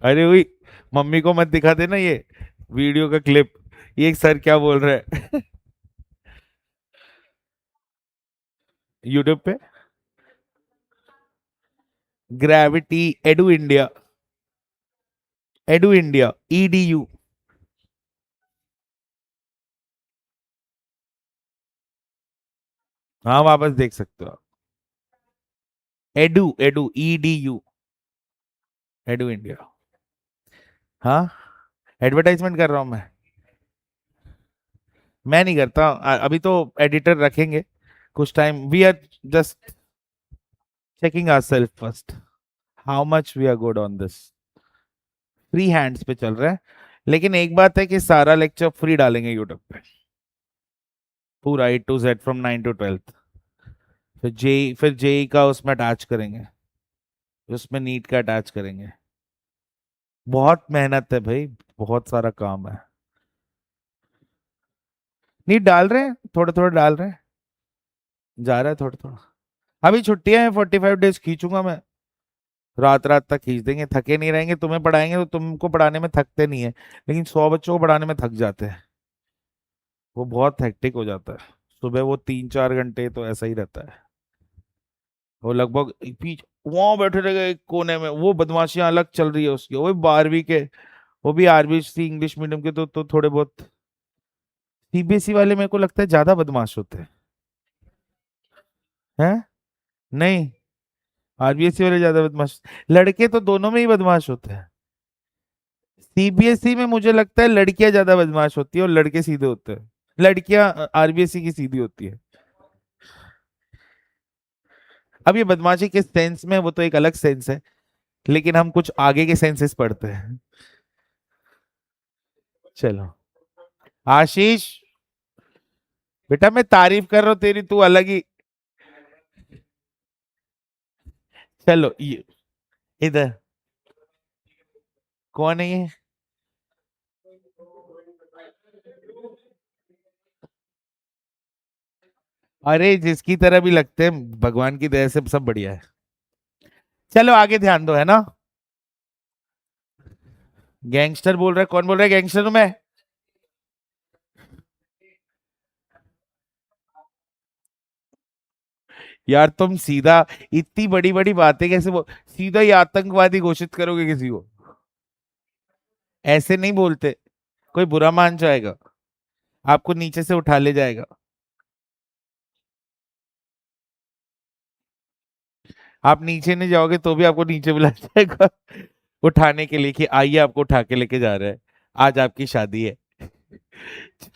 अरे वही मम्मी को मत दिखा देना ये वीडियो का क्लिप. ये सर क्या बोल रहे हैं यूट्यूब पे. Gravity edu India. Edu India EDU. हाँ वापस देख सकते हो आप. Edu edu EDU. Edu India. हाँ एडवर्टाइजमेंट कर रहा हूं मैं नहीं करता. अभी तो एडिटर रखेंगे कुछ time. We are just checking our self first how much we are good on this. Free hands पे चल रहा है. लेकिन एक बात है कि सारा लेक्चर फ्री डालेंगे यूट्यूब पे पूरा A to Z from 9 to 12. फिर जेई का उसमें अटैच करेंगे. उसमें नीट का अटैच करेंगे. बहुत मेहनत है भाई. बहुत सारा काम है. नीट डाल रहे हैं थोड़ा थोड़ा डाल रहे हैं. जा रहा है थोड़ा थोड़ा. अभी छुट्टियां हैं 45 डेज खींचूंगा मैं. रात रात तक खींच देंगे. थके नहीं रहेंगे. तुम्हें पढ़ाएंगे तो तुमको पढ़ाने में थकते नहीं है. लेकिन 100 बच्चों को पढ़ाने में थक जाते हैं. वो बहुत हेक्टिक हो जाता है. सुबह वो 3-4 घंटे तो ऐसा ही रहता है. वो लगभग पीछ वहां बैठे रहेगा एक कोने में. वो बदमाशियां अलग चल रही है उसकी. वो 12वीं के. वो भी RBC इंग्लिश मीडियम के तो थोड़े बहुत. CBSE वाले मेरे को लगता है ज्यादा बदमाश होते हैं. नहीं RBSE वाले ज्यादा बदमाश. लड़के तो दोनों में ही बदमाश होते हैं. CBSE में मुझे लगता है लड़कियां ज्यादा बदमाश होती है और लड़के सीधे होते हैं. लड़कियां RBSE की सीधी होती है. अब ये बदमाशी किस सेंस में वो तो एक अलग सेंस है. लेकिन हम कुछ आगे के सेंसेस पढ़ते हैं. चलो आशीष बेटा मैं तारीफ कर रहा हूं तेरी. तू अलग ही. चलो ये इधर कौन है ये? अरे जिसकी तरह भी लगते हैं भगवान की दया से सब बढ़िया है. चलो आगे ध्यान दो है ना. गैंगस्टर बोल रहा है. कौन बोल रहा है गैंगस्टर हूं मैं? यार तुम सीधा इतनी बड़ी बड़ी बातें कैसे सीधा ही आतंकवादी घोषित करोगे किसी को? ऐसे नहीं बोलते. कोई बुरा मान जाएगा. आपको नीचे से उठा ले जाएगा. आप नीचे नहीं जाओगे तो भी आपको नीचे बुलाया जाएगा उठाने के लिए कि आइए आपको उठा के लेके जा रहे हैं. आज आपकी शादी है.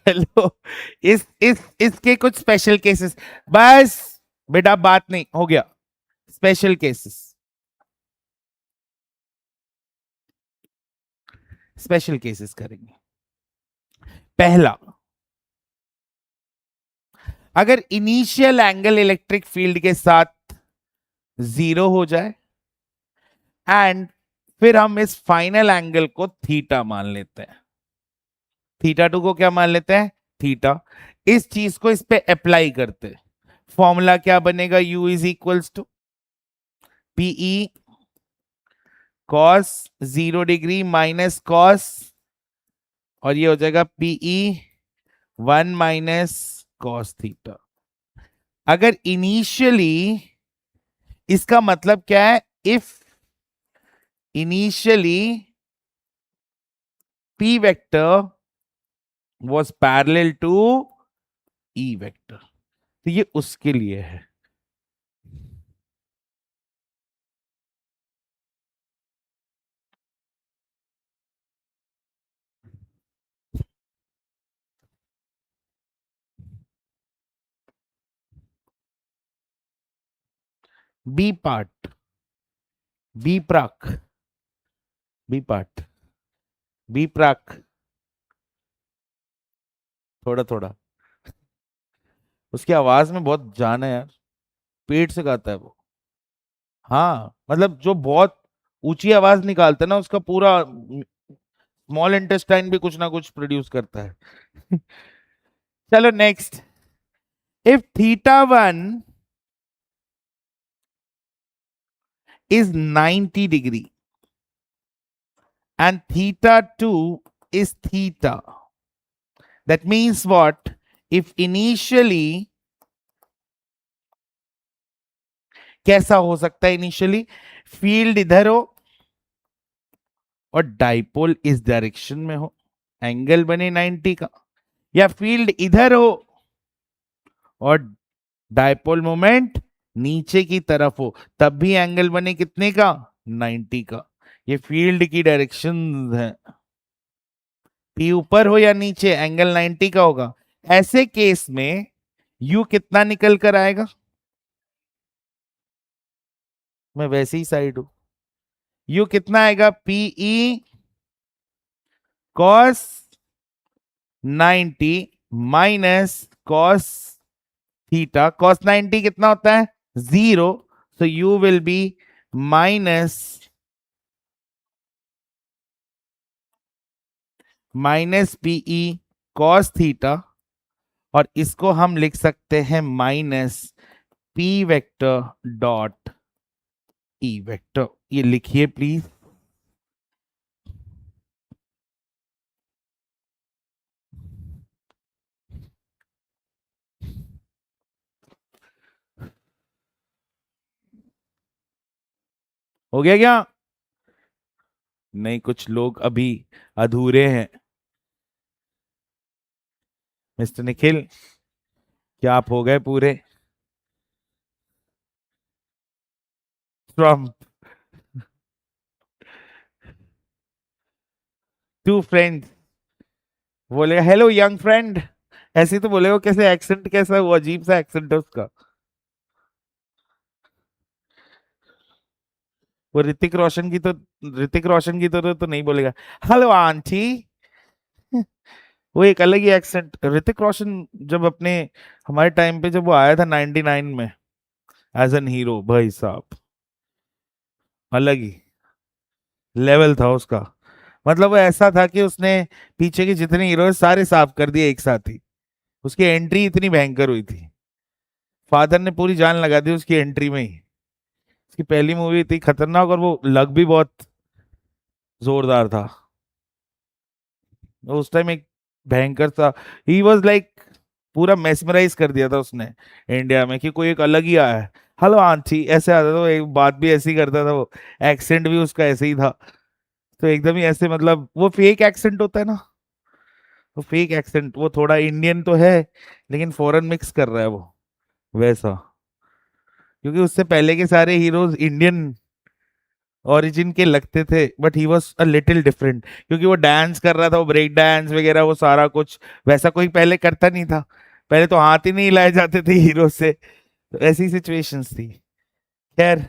चलो इस इसके कुछ स्पेशल केसेस. बस बेटा बात नहीं हो गया. Special cases. स्पेशल केसेस करेंगे. पहला अगर इनिशियल एंगल इलेक्ट्रिक फील्ड के साथ 0 हो जाए एंड फिर हम इस फाइनल एंगल को थीटा मान लेते हैं. थीटा 2 को क्या मान लेते हैं? थीटा. इस चीज को इस पे अप्लाई करते हैं. फॉर्मूला क्या बनेगा? U is equals to PE cos 0 degree minus cos, और ये हो जाएगा पीई 1 - कॉस थीटा। अगर इनिशियली, इसका मतलब क्या है, if initially P vector was parallel to E vector, तो ये उसके लिए है। बी पार्ट, बी प्राक, बी पार्ट, बी प्राक, थोड़ा थोड़ा। उसकी आवाज में बहुत जान है यार, पेट से गाता है वो। हाँ मतलब जो बहुत ऊंची आवाज निकालता है ना, उसका पूरा स्मॉल इंटेस्टाइन भी कुछ ना कुछ प्रोड्यूस करता है। चलो next, if θ1 is 90 degree and θ2 is theta, that means what, if initially, कैसा हो सकता है इनिशियली, फील्ड इधर हो और डाइपोल इस डायरेक्शन में हो, एंगल बने 90 का, या फील्ड इधर हो और डाइपोल मोमेंट नीचे की तरफ हो, तब भी एंगल बने कितने का, 90 का। ये फील्ड की डायरेक्शन है, पी ऊपर हो या नीचे एंगल 90 का होगा। ऐसे केस में यू कितना निकल कर आएगा, मैं वैसे ही साइड हूं, यू कितना आएगा, PE cos 90 minus cos theta, cos 90 कितना होता है, 0, so U will be minus PE cos theta, और इसको हम लिख सकते हैं minus P vector dot E vector. ये लिखिए प्लीज। हो गया क्या, नहीं कुछ लोग अभी अधूरे हैं। मिस्टर निखिल, क्या आप हो गए पूरे, फ्रॉम टू फ्रेंड्स, बोलेगा हेलो यंग फ्रेंड, ऐसे ही तो बोलेगा, कैसे एक्सेंट, कैसा वो अजीब सा एक्सेंट है उसका। वो ऋतिक रोशन की तरह तो नहीं बोलेगा हेलो आंटी, वो एक अलग ही एक्सेंट। ऋतिक रोशन जब अपने, हमारे टाइम पे जब वो आया था 99 में एज एन हीरो, भाई साहब अलग ही लेवल था उसका। मतलब वो ऐसा था कि उसने पीछे के जितने हीरो सारे साफ कर दिए एक साथ ही, उसकी एंट्री इतनी भयंकर हुई थी, फादर ने पूरी जान लगा दी उसकी एंट्री में ही। उसकी पहली मूवी इतनी खतरनाक, और वो लग भी बहुत जोरदार था। वो उस टाइम एक भयंकर सा, ही वॉज लाइक, पूरा मेस्मराइज कर दिया था उसने इंडिया में, कि कोई एक अलग ही आया है, हेलो आंटी ऐसे आता था वो, एक बात भी ऐसी करता था वो, एक्सेंट भी उसका ऐसे ही था। तो एकदम ही ऐसे, मतलब वो फेक एक्सेंट होता है ना, वो फेक एक्सेंट, वो थोड़ा इंडियन तो है लेकिन फॉरेन मिक्स कर रहा है वो, वैसा। क्योंकि उससे पहले के सारे हीरोज इंडियन ओरिजिन के लगते थे, but he was a little different, क्योंकि वो डांस कर रहा था, वो ब्रेक डांस वगैरह, वो सारा कुछ वैसा कोई पहले करता नहीं था। पहले तो हाथ ही नहीं हिलाए जाते थे हीरो से, तो ऐसी सिचुएशंस थी। खैर,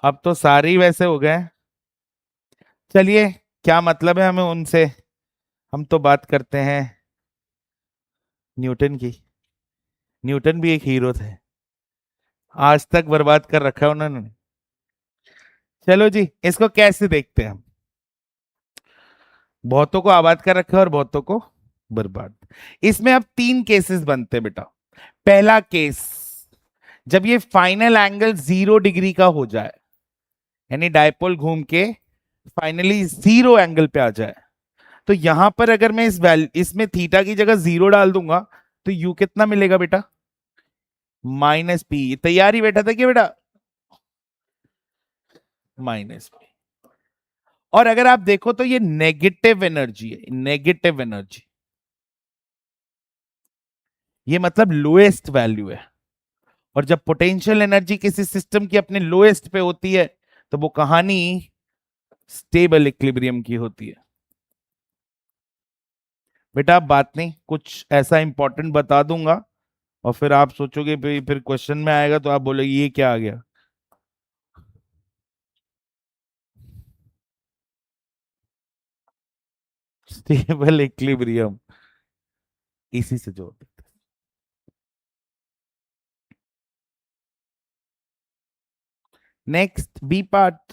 अब तो सारे ही वैसे हो गए। चलिए, क्या मतलब है हमें उनसे, हम तो बात करते हैं न्यूटन की। न्यूटन भी एक हीरो थे, आज तक बर्बाद कर रखा है उन्होंने। चलो जी, इसको कैसे देखते हैं हम, बहुतों को आबाद कर रखा है और बहुतों को बर्बाद। इसमें अब तीन केसेस बनते हैं बेटा। पहला केस, जब ये फाइनल एंगल 0 डिग्री का हो जाए, यानी डायपोल घूम के फाइनली 0 एंगल पे आ जाए, तो यहां पर अगर मैं इसमें थीटा की जगह 0 डाल दूंगा, तो यू कितना मिलेगा बेटा? -P। तैयारी बैठा था क्या बेटा? -P। और अगर आप देखो तो ये नेगेटिव एनर्जी है, नेगेटिव एनर्जी, ये मतलब लोएस्ट वैल्यू है। और जब पोटेंशियल एनर्जी किसी सिस्टम की अपने लोएस्ट पे होती है, तो वो कहानी स्टेबल इक्विलिब्रियम की होती है। बेटा बात नहीं, कुछ ऐसा इंपॉर्टेंट बता दूंगा और फिर आप सोचोगे, फिर क्वेश्चन में आएगा तो आप बोलोगे ये क्या आ गया। स्टेबल इक्विलिब्रियम इसी से जोड़ देते हैं। Next B part,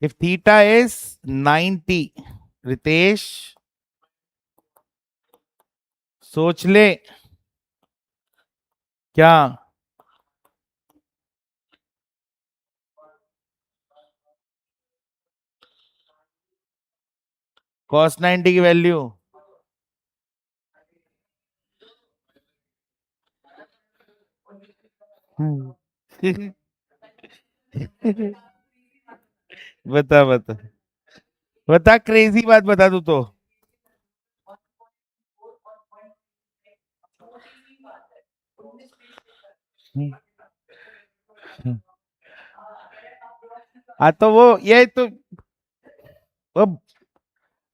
if theta is 90, Ritesh सोच ले क्या? cos 90 की वैल्यू बता बता बता, क्रेजी बात बता तू तो। हाँ तो वो ये तो अब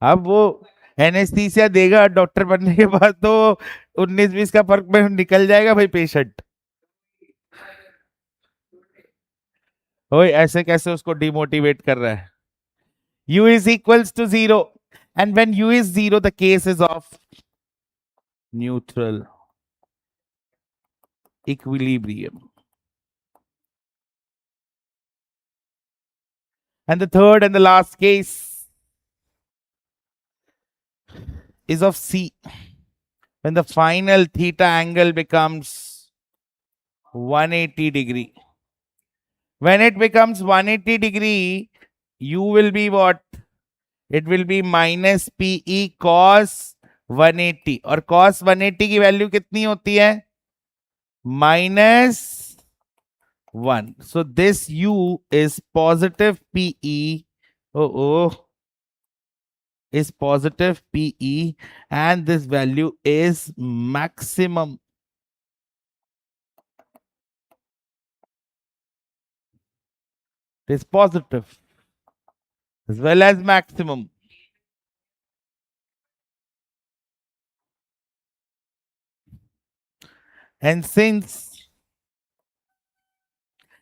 अब वो एनेस्थीसिया देगा डॉक्टर बनने के बाद, तो 19-20 का फर्क में निकल जाएगा भाई पेशेंट। ओए ऐसे कैसे उसको डिमोटिवेट कर रहा है? u is equals to 0, and when u is 0 the case is of neutral equilibrium. And the third and the last case is of C, when the final theta angle becomes 180 degree. When it becomes 180 degree, u will be what? It will be minus PE cos 180, और cos 180 की value कितनी होती है? -1. So this u is positive PE. Oh, is positive PE, and this value is maximum. It is positive as well as maximum. And since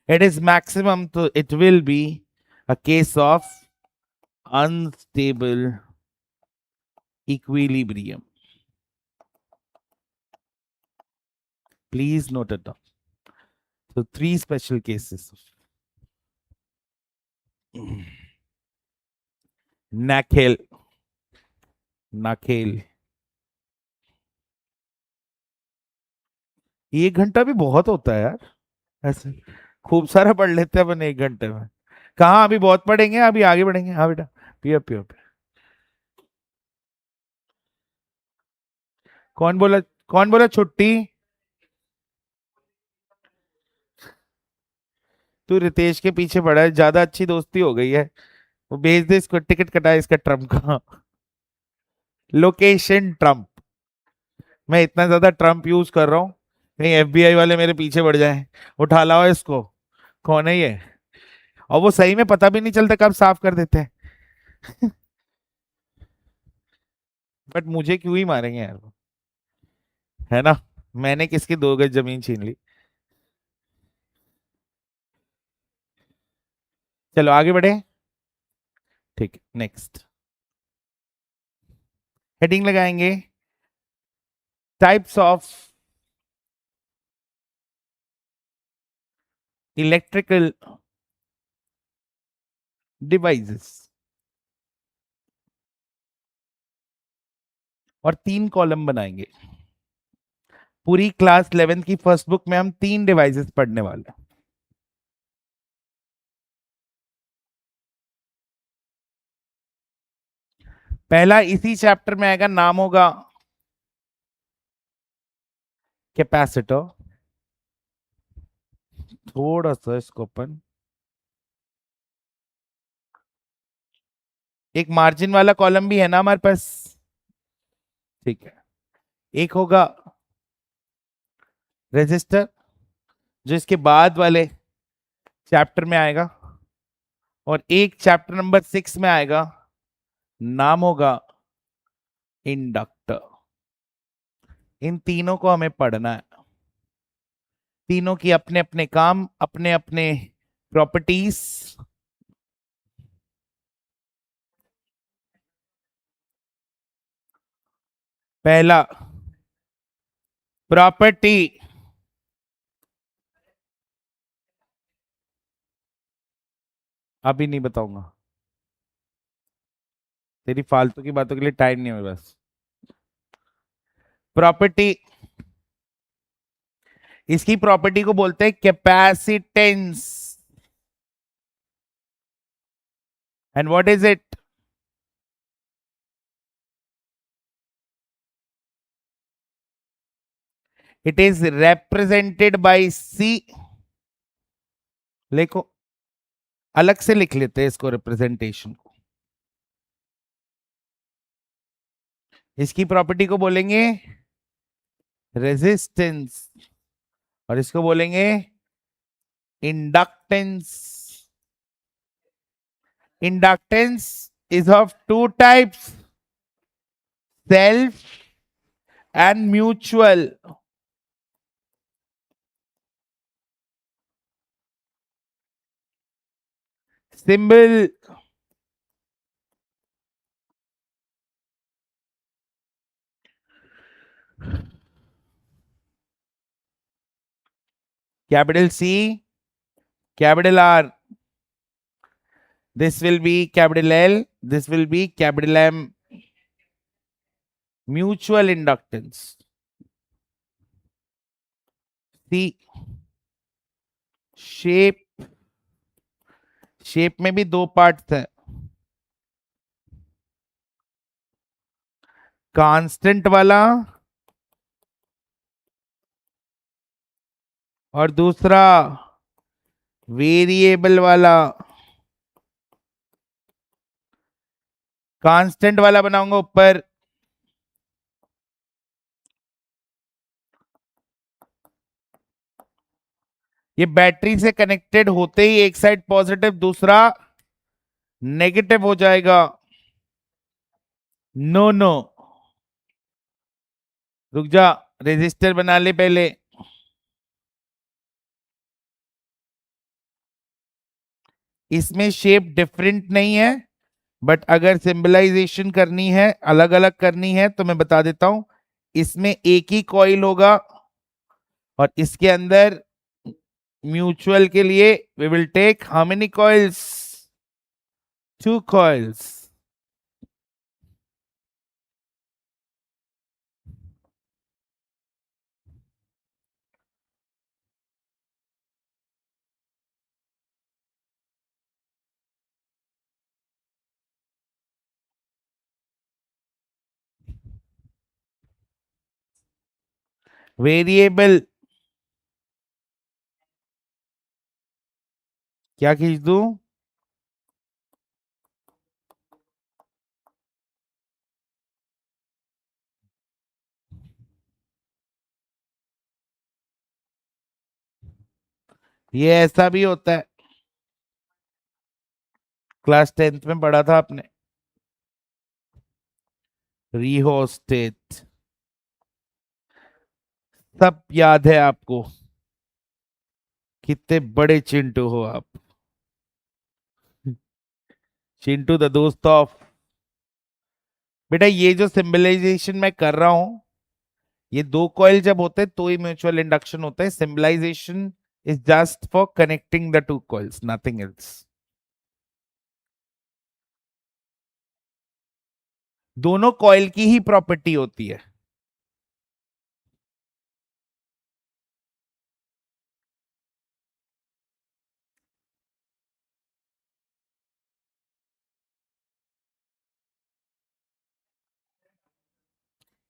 it is maximum, so it will be a case of unstable equilibrium. Please note it down. So 3 special cases. Nakhel. नाखेल। 1 घंटा भी बहुत होता है यार, ऐसे खूब सारा पढ़ लेते हैं अपन 1 घंटे में। कहाँ अभी बहुत पढ़ेंगे, अभी आगे बढ़ेंगे। हाँ बेटा, पियो पियो पियो। कौन बोला? कौन बोला छुट्टी? तू रितेश के पीछे पड़ा है, ज्यादा अच्छी दोस्ती हो गई है। वो भेज दे इसको, टिकट कटा है इसका ट्रम्प का। Location Trump. मैं इतना ज्यादा ट्रम्प यूज कर रहा हूँ, कहीं एफबीआई वाले मेरे पीछे पड़ जाए। उठा लाओ इसको। कौन है ये? और वो सही में पता भी नहीं चलता कब साफ कर देते हैं। बट मुझे क्यों ही मारेंगे यार वो, है ना? मैंने किसकी 2 गज जमीन छीन ली। चलो आगे बढ़े। ठीक है, नेक्स्ट हेडिंग लगाएंगे, टाइप्स ऑफ इलेक्ट्रिकल डिवाइसेस, और 3 कॉलम बनाएंगे। पूरी क्लास 11 की फर्स्ट बुक में हम 3 डिवाइसेस पढ़ने वाले हैं। पहला इसी चैप्टर में आएगा, नाम होगा कैपेसिटर। थोड़ा सा इसको अपन, एक मार्जिन वाला कॉलम भी है ना हमारे पास, ठीक है। एक होगा रेजिस्टर, जो इसके बाद वाले चैप्टर में आएगा, और एक चैप्टर नंबर 6 में आएगा, नाम होगा इंडक्टर। इन तीनों को हमें पढ़ना है, तीनों की अपने अपने काम, अपने अपने प्रॉपर्टीज। पहला प्रॉपर्टी, अभी नहीं बताऊंगा, तेरी फालतू की बातों के लिए टाइम नहीं है मेरे पास। प्रॉपर्टी, इसकी प्रॉपर्टी को बोलते हैं capacitance. And what is it? It is represented by C. देखो, अलग से लिख लेते हैं इसको, रिप्रेजेंटेशन को। इसकी प्रॉपर्टी को बोलेंगे रेजिस्टेंस, और इसको बोलेंगे inductance. Inductance is of two types, self and mutual. Symbol, capital C, capital R, this will be capital L, this will be capital M, mutual inductance। C, shape, shape में भी दो parts हैं, constant वाला और दूसरा variable वाला। Constant वाला बनाऊंगा ऊपर, ये बैटरी से कनेक्टेड होते ही एक साइड पॉजिटिव दूसरा नेगेटिव हो जाएगा। नो नो, रुक जा, रेजिस्टर बना ले पहले। इसमें शेप डिफरेंट नहीं है, बट अगर सिंबलाइजेशन करनी है, अलग अलग करनी है, तो मैं बता देता हूं। इसमें एक ही कॉइल होगा, और इसके अंदर म्यूचुअल के लिए we will take how many coils? 2 coils. Variable क्या खींच दूं? ये ऐसा भी होता है, क्लास 10th में पढ़ा था आपने, रिहोस्टेट, सब याद है आपको। कितने बड़े चिंटू हो आप, चिंटू द दोस्त ऑफ। बेटा ये जो सिंबलाइजेशन मैं कर रहा हूं, ये दो कॉइल जब होते हैं तो ही म्यूचुअल इंडक्शन होता है। Symbolization is just for connecting the two coils, nothing else. दोनों कॉइल की ही प्रॉपर्टी होती है।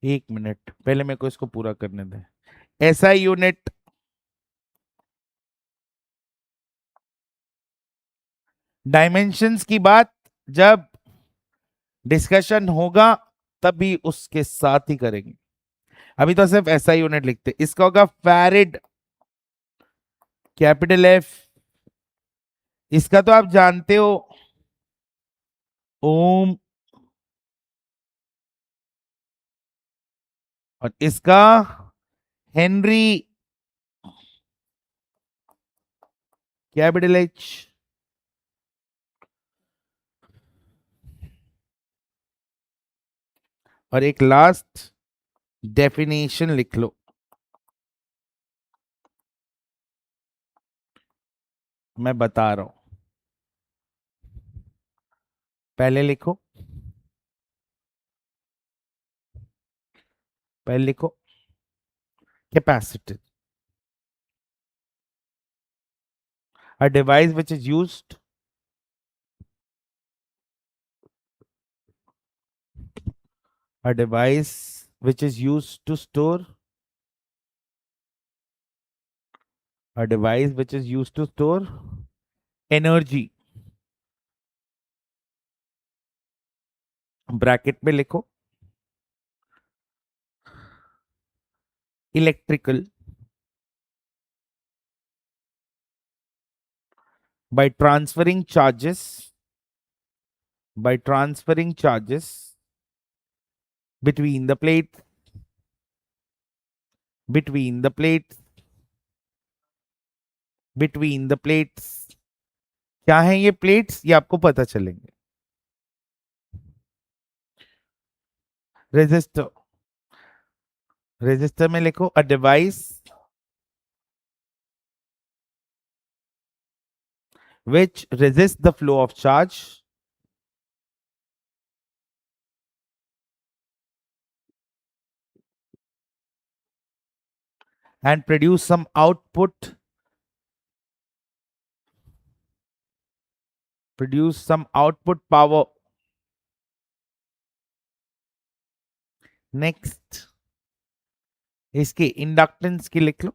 एक मिनट, पहले मेरे को इसको पूरा करने दे। एसआई यूनिट, डायमेंशंस की बात जब डिस्कशन होगा तभी उसके साथ ही करेंगे, अभी तो सिर्फ एसआई यूनिट लिखते। इसका होगा फैरिड, कैपिटल एफ। इसका तो आप जानते हो, ओम। और इसका हेनरी, कैपिटल एच। और एक लास्ट डेफिनेशन लिख लो, मैं बता रहा हूं, पहले लिखो, पहले लिखो capacitor, a device which is used, a device which is used to store, a device which is used to store energy, bracket में लिखो electrical, by transferring charges, by transferring charges between the plates, between the plates, between the plates। क्या है ये plates, ये आपको पता चलेंगे। Resistor, resistor में लिखो a device which resists the flow of charge, and produce some output, produce some output power। Next, इसके इंडक्टेंस की लिख लो,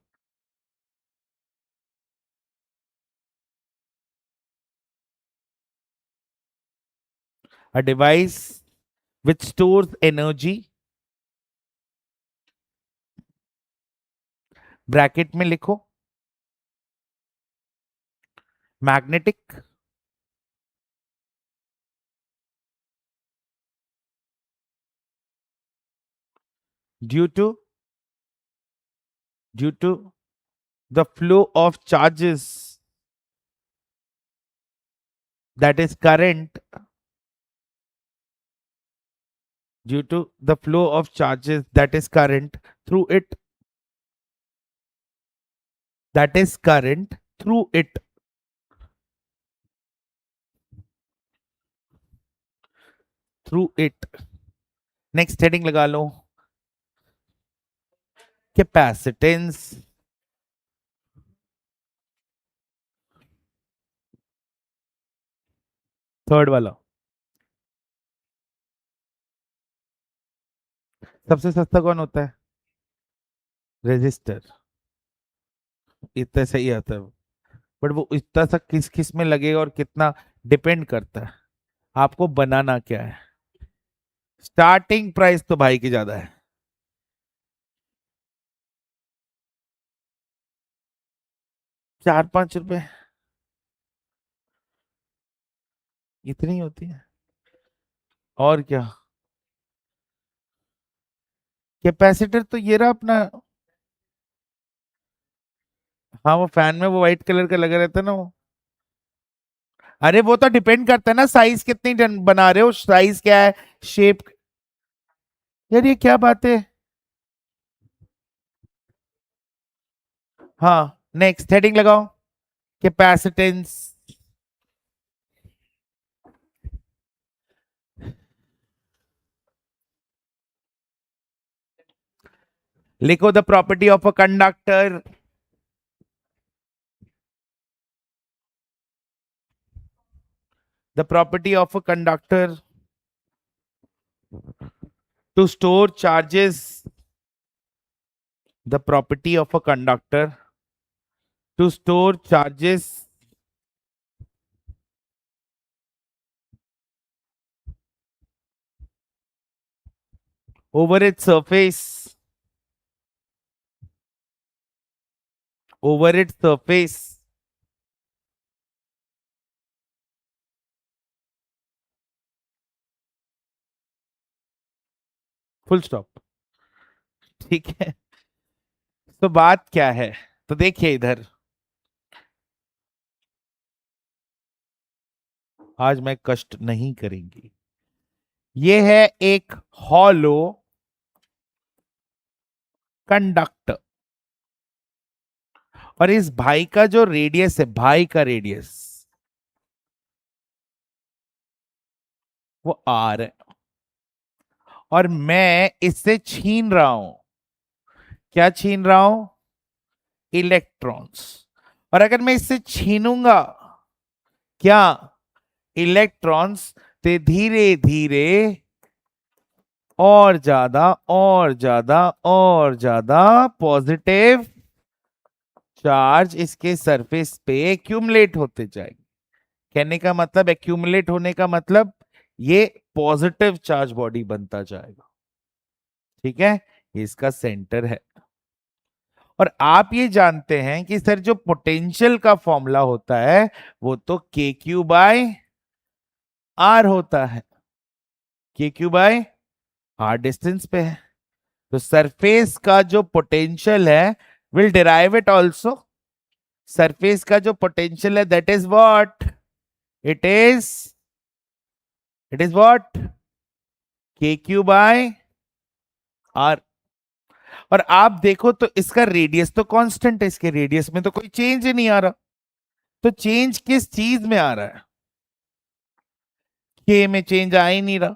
a device which stores energy, bracket में लिखो magnetic, due to, due to the flow of charges, that is current, due to the flow of charges that is current through it, that is current through it, through it। Next heading लगा लो capacitance, third वाला। सबसे सस्ता कौन होता है, resistor, इतना सही आता है। बट वो इतना सा किस किस में लगेगा और कितना, डिपेंड करता है आपको बनाना क्या है। स्टार्टिंग प्राइस तो भाई की ज्यादा है, 4-5 रुपए, इतनी होती है। और क्या, कैपेसिटर तो ये रहा अपना। हाँ वो फैन में वो व्हाइट कलर का लगा रहता है ना वो। अरे वो तो डिपेंड करता है ना, साइज कितनी बना रहे हो, साइज क्या है, शेप। यार ये क्या बात है। हाँ, नेक्स्ट हेडिंग लगाओ कैपेसिटेंस, लिखो the property of a conductor, the property of a conductor To store charges, the property of a conductor. To store charges over its surface, over its surface, full stop. ठीक है, तो बात क्या है? तो देखिए इधर, आज मैं कष्ट नहीं करेंगी। ये है एक हॉलो कंडक्टर, और इस भाई का जो रेडियस है, भाई का रेडियस, वो आर है, और मैं इससे छीन रहा हूं, क्या छीन रहा हूं? इलेक्ट्रॉन्स। और अगर मैं इससे छीनूंगा क्या? इलेक्ट्रॉन्स, तो धीरे धीरे और ज्यादा और ज्यादा और ज्यादा पॉजिटिव चार्ज इसके सरफेस पे एक्यूमुलेट होते जाएंगे। कहने का मतलब, एक्यूमुलेट होने का मतलब ये पॉजिटिव चार्ज बॉडी बनता जाएगा। ठीक है, ये इसका सेंटर है। और आप ये जानते हैं कि सर जो पोटेंशियल का फॉर्मूला होता है वो तो के क्यू बाय आर होता है। के क्यू बाय आर डिस्टेंस पे है, तो सरफेस का जो पोटेंशियल है, will derive it also. Surface का जो पोटेंशियल है, that is what it is, it is what, के क्यू बाय आर। और आप देखो तो इसका रेडियस तो कांस्टेंट है, इसके रेडियस में तो कोई चेंज ही नहीं आ रहा। तो चेंज किस चीज में आ रहा है? के में चेंज आ ही नहीं रहा,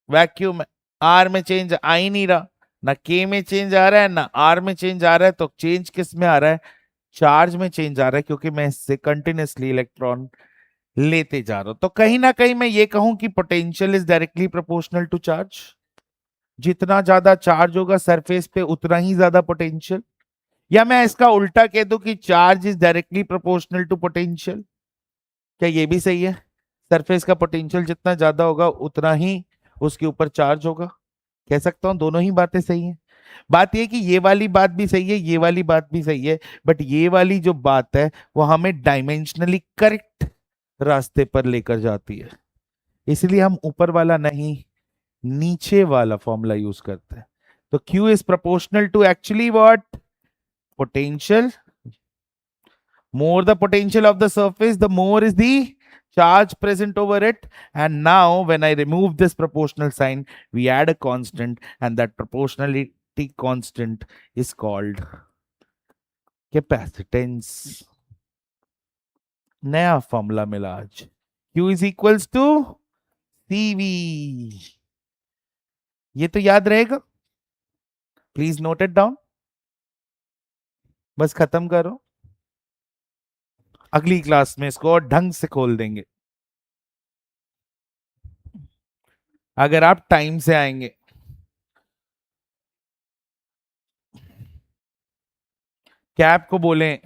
वैक्यूम में। आर में चेंज आ ही नहीं रहा, ना के में चेंज आ रहा है ना आर में चेंज आ रहा है। तो चेंज किस में आ रहा है? चार्ज में चेंज आ रहा है, क्योंकि मैं इससे कंटिन्यूसली इलेक्ट्रॉन लेते जा रहा हूं। तो कहीं ना कहीं मैं ये कहूं कि potential is directly proportional to charge. जितना ज्यादा चार्ज होगा सरफेस पे, उतना ही ज्यादा पोटेंशियल। या मैं इसका उल्टा कह दूं कि charge is directly proportional to potential. क्या ये भी सही है? सरफेस का पोटेंशियल जितना ज्यादा होगा उतना ही उसके ऊपर चार्ज होगा। कह सकता हूं दोनों ही बातें सही हैं। बात ये कि ये वाली बात भी सही है, ये वाली बात भी सही है, बट ये वाली जो बात है वो हमें डायमेंशनली करेक्ट रास्ते पर लेकर जाती है। इसलिए हम ऊपर वाला नहीं, नीचे वाला फॉर्मूला यूज करते हैं। तो Q is proportional to actually what? Potential. More the potential of the surface, the more is the charge present over it. And now when I remove this proportional sign, we add a constant, and that proportionality constant is called capacitance. नया formula मिला आज, Q is equals to CV। ये तो याद रहेगा, please note it down. बस खत्म करो, अगली क्लास में इसको और ढंग से खोल देंगे, अगर आप टाइम से आएंगे। कैप को बोलें,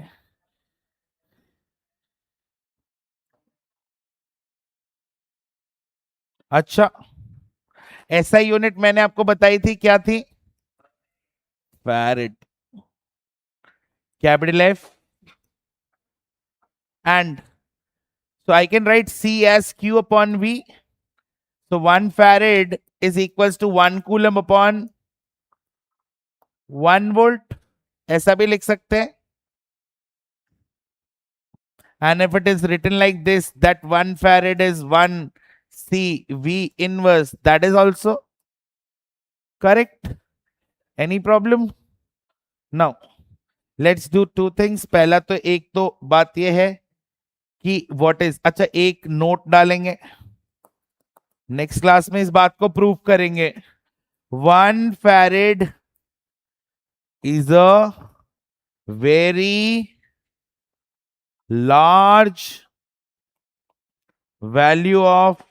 अच्छा ऐसा यूनिट मैंने आपको बताई थी, क्या थी? Farad. Capital F, and so I can write C as Q upon V. So 1 farad is equals to 1 coulomb upon 1 volt. ऐसा भी लिख सकते हैं। And if it is written like this, that 1 farad is 1 C V inverse, that is also correct. Any problem? Now, let's do two things. पहला तो एक तो बात यह है कि what is, अच्छा एक नोट डालेंगे, नेक्स्ट क्लास में इस बात को प्रूव करेंगे। 1 farad is a very large value of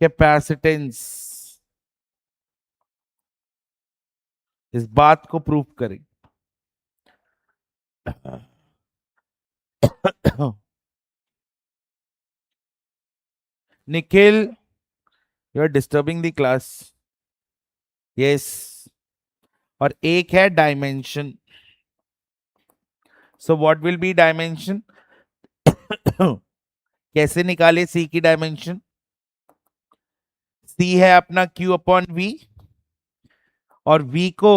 capacitance. इस बात को प्रूव करें। Nikhil, you are disturbing the class. Yes. और एक है dimension. So what will be dimension? कैसे निकाले सी की डायमेंशन? सी है अपना Q अपॉन V, और V को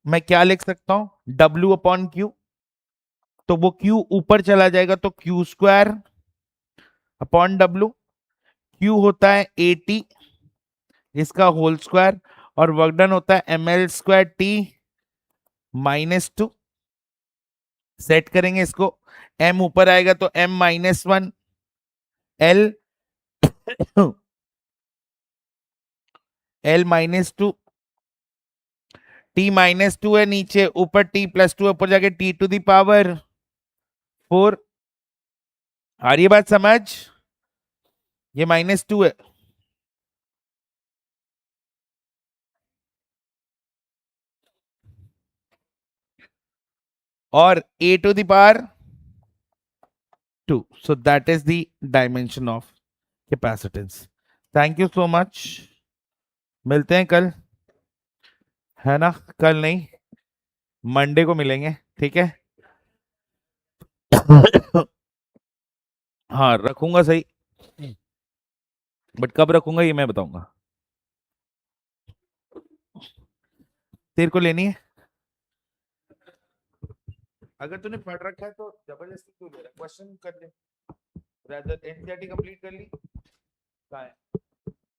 मैं क्या लिख सकता हूं? W upon Q। तो वो Q ऊपर चला जाएगा तो Q square upon W। Q होता है 80, इसका होल स्क्वायर, और वर्क डन होता है ml स्क्वायर T -2। सेट करेंगे इसको, m ऊपर आएगा तो m-1 L L-2, T-2 है नीचे, ऊपर T+2 ऊपर जाके T⁴ आ रही है बात समझ? ये -2 है। और a⁴ so that is the dimension of capacitance. Thank you so much. मिलते हैं कल, है ना? कल नहीं, मंडे को मिलेंगे, ठीक है? हाँ रखूंगा सही, बट कब रखूंगा ये मैं बताऊंगा। तेरे को लेनी है? अगर तूने पढ़ रखा है तो जबरदस्ती क्यों ले रहा है? क्वेश्चन कर ले, रादर एनसीईआरटी कंप्लीट कर ली। कहाँ है?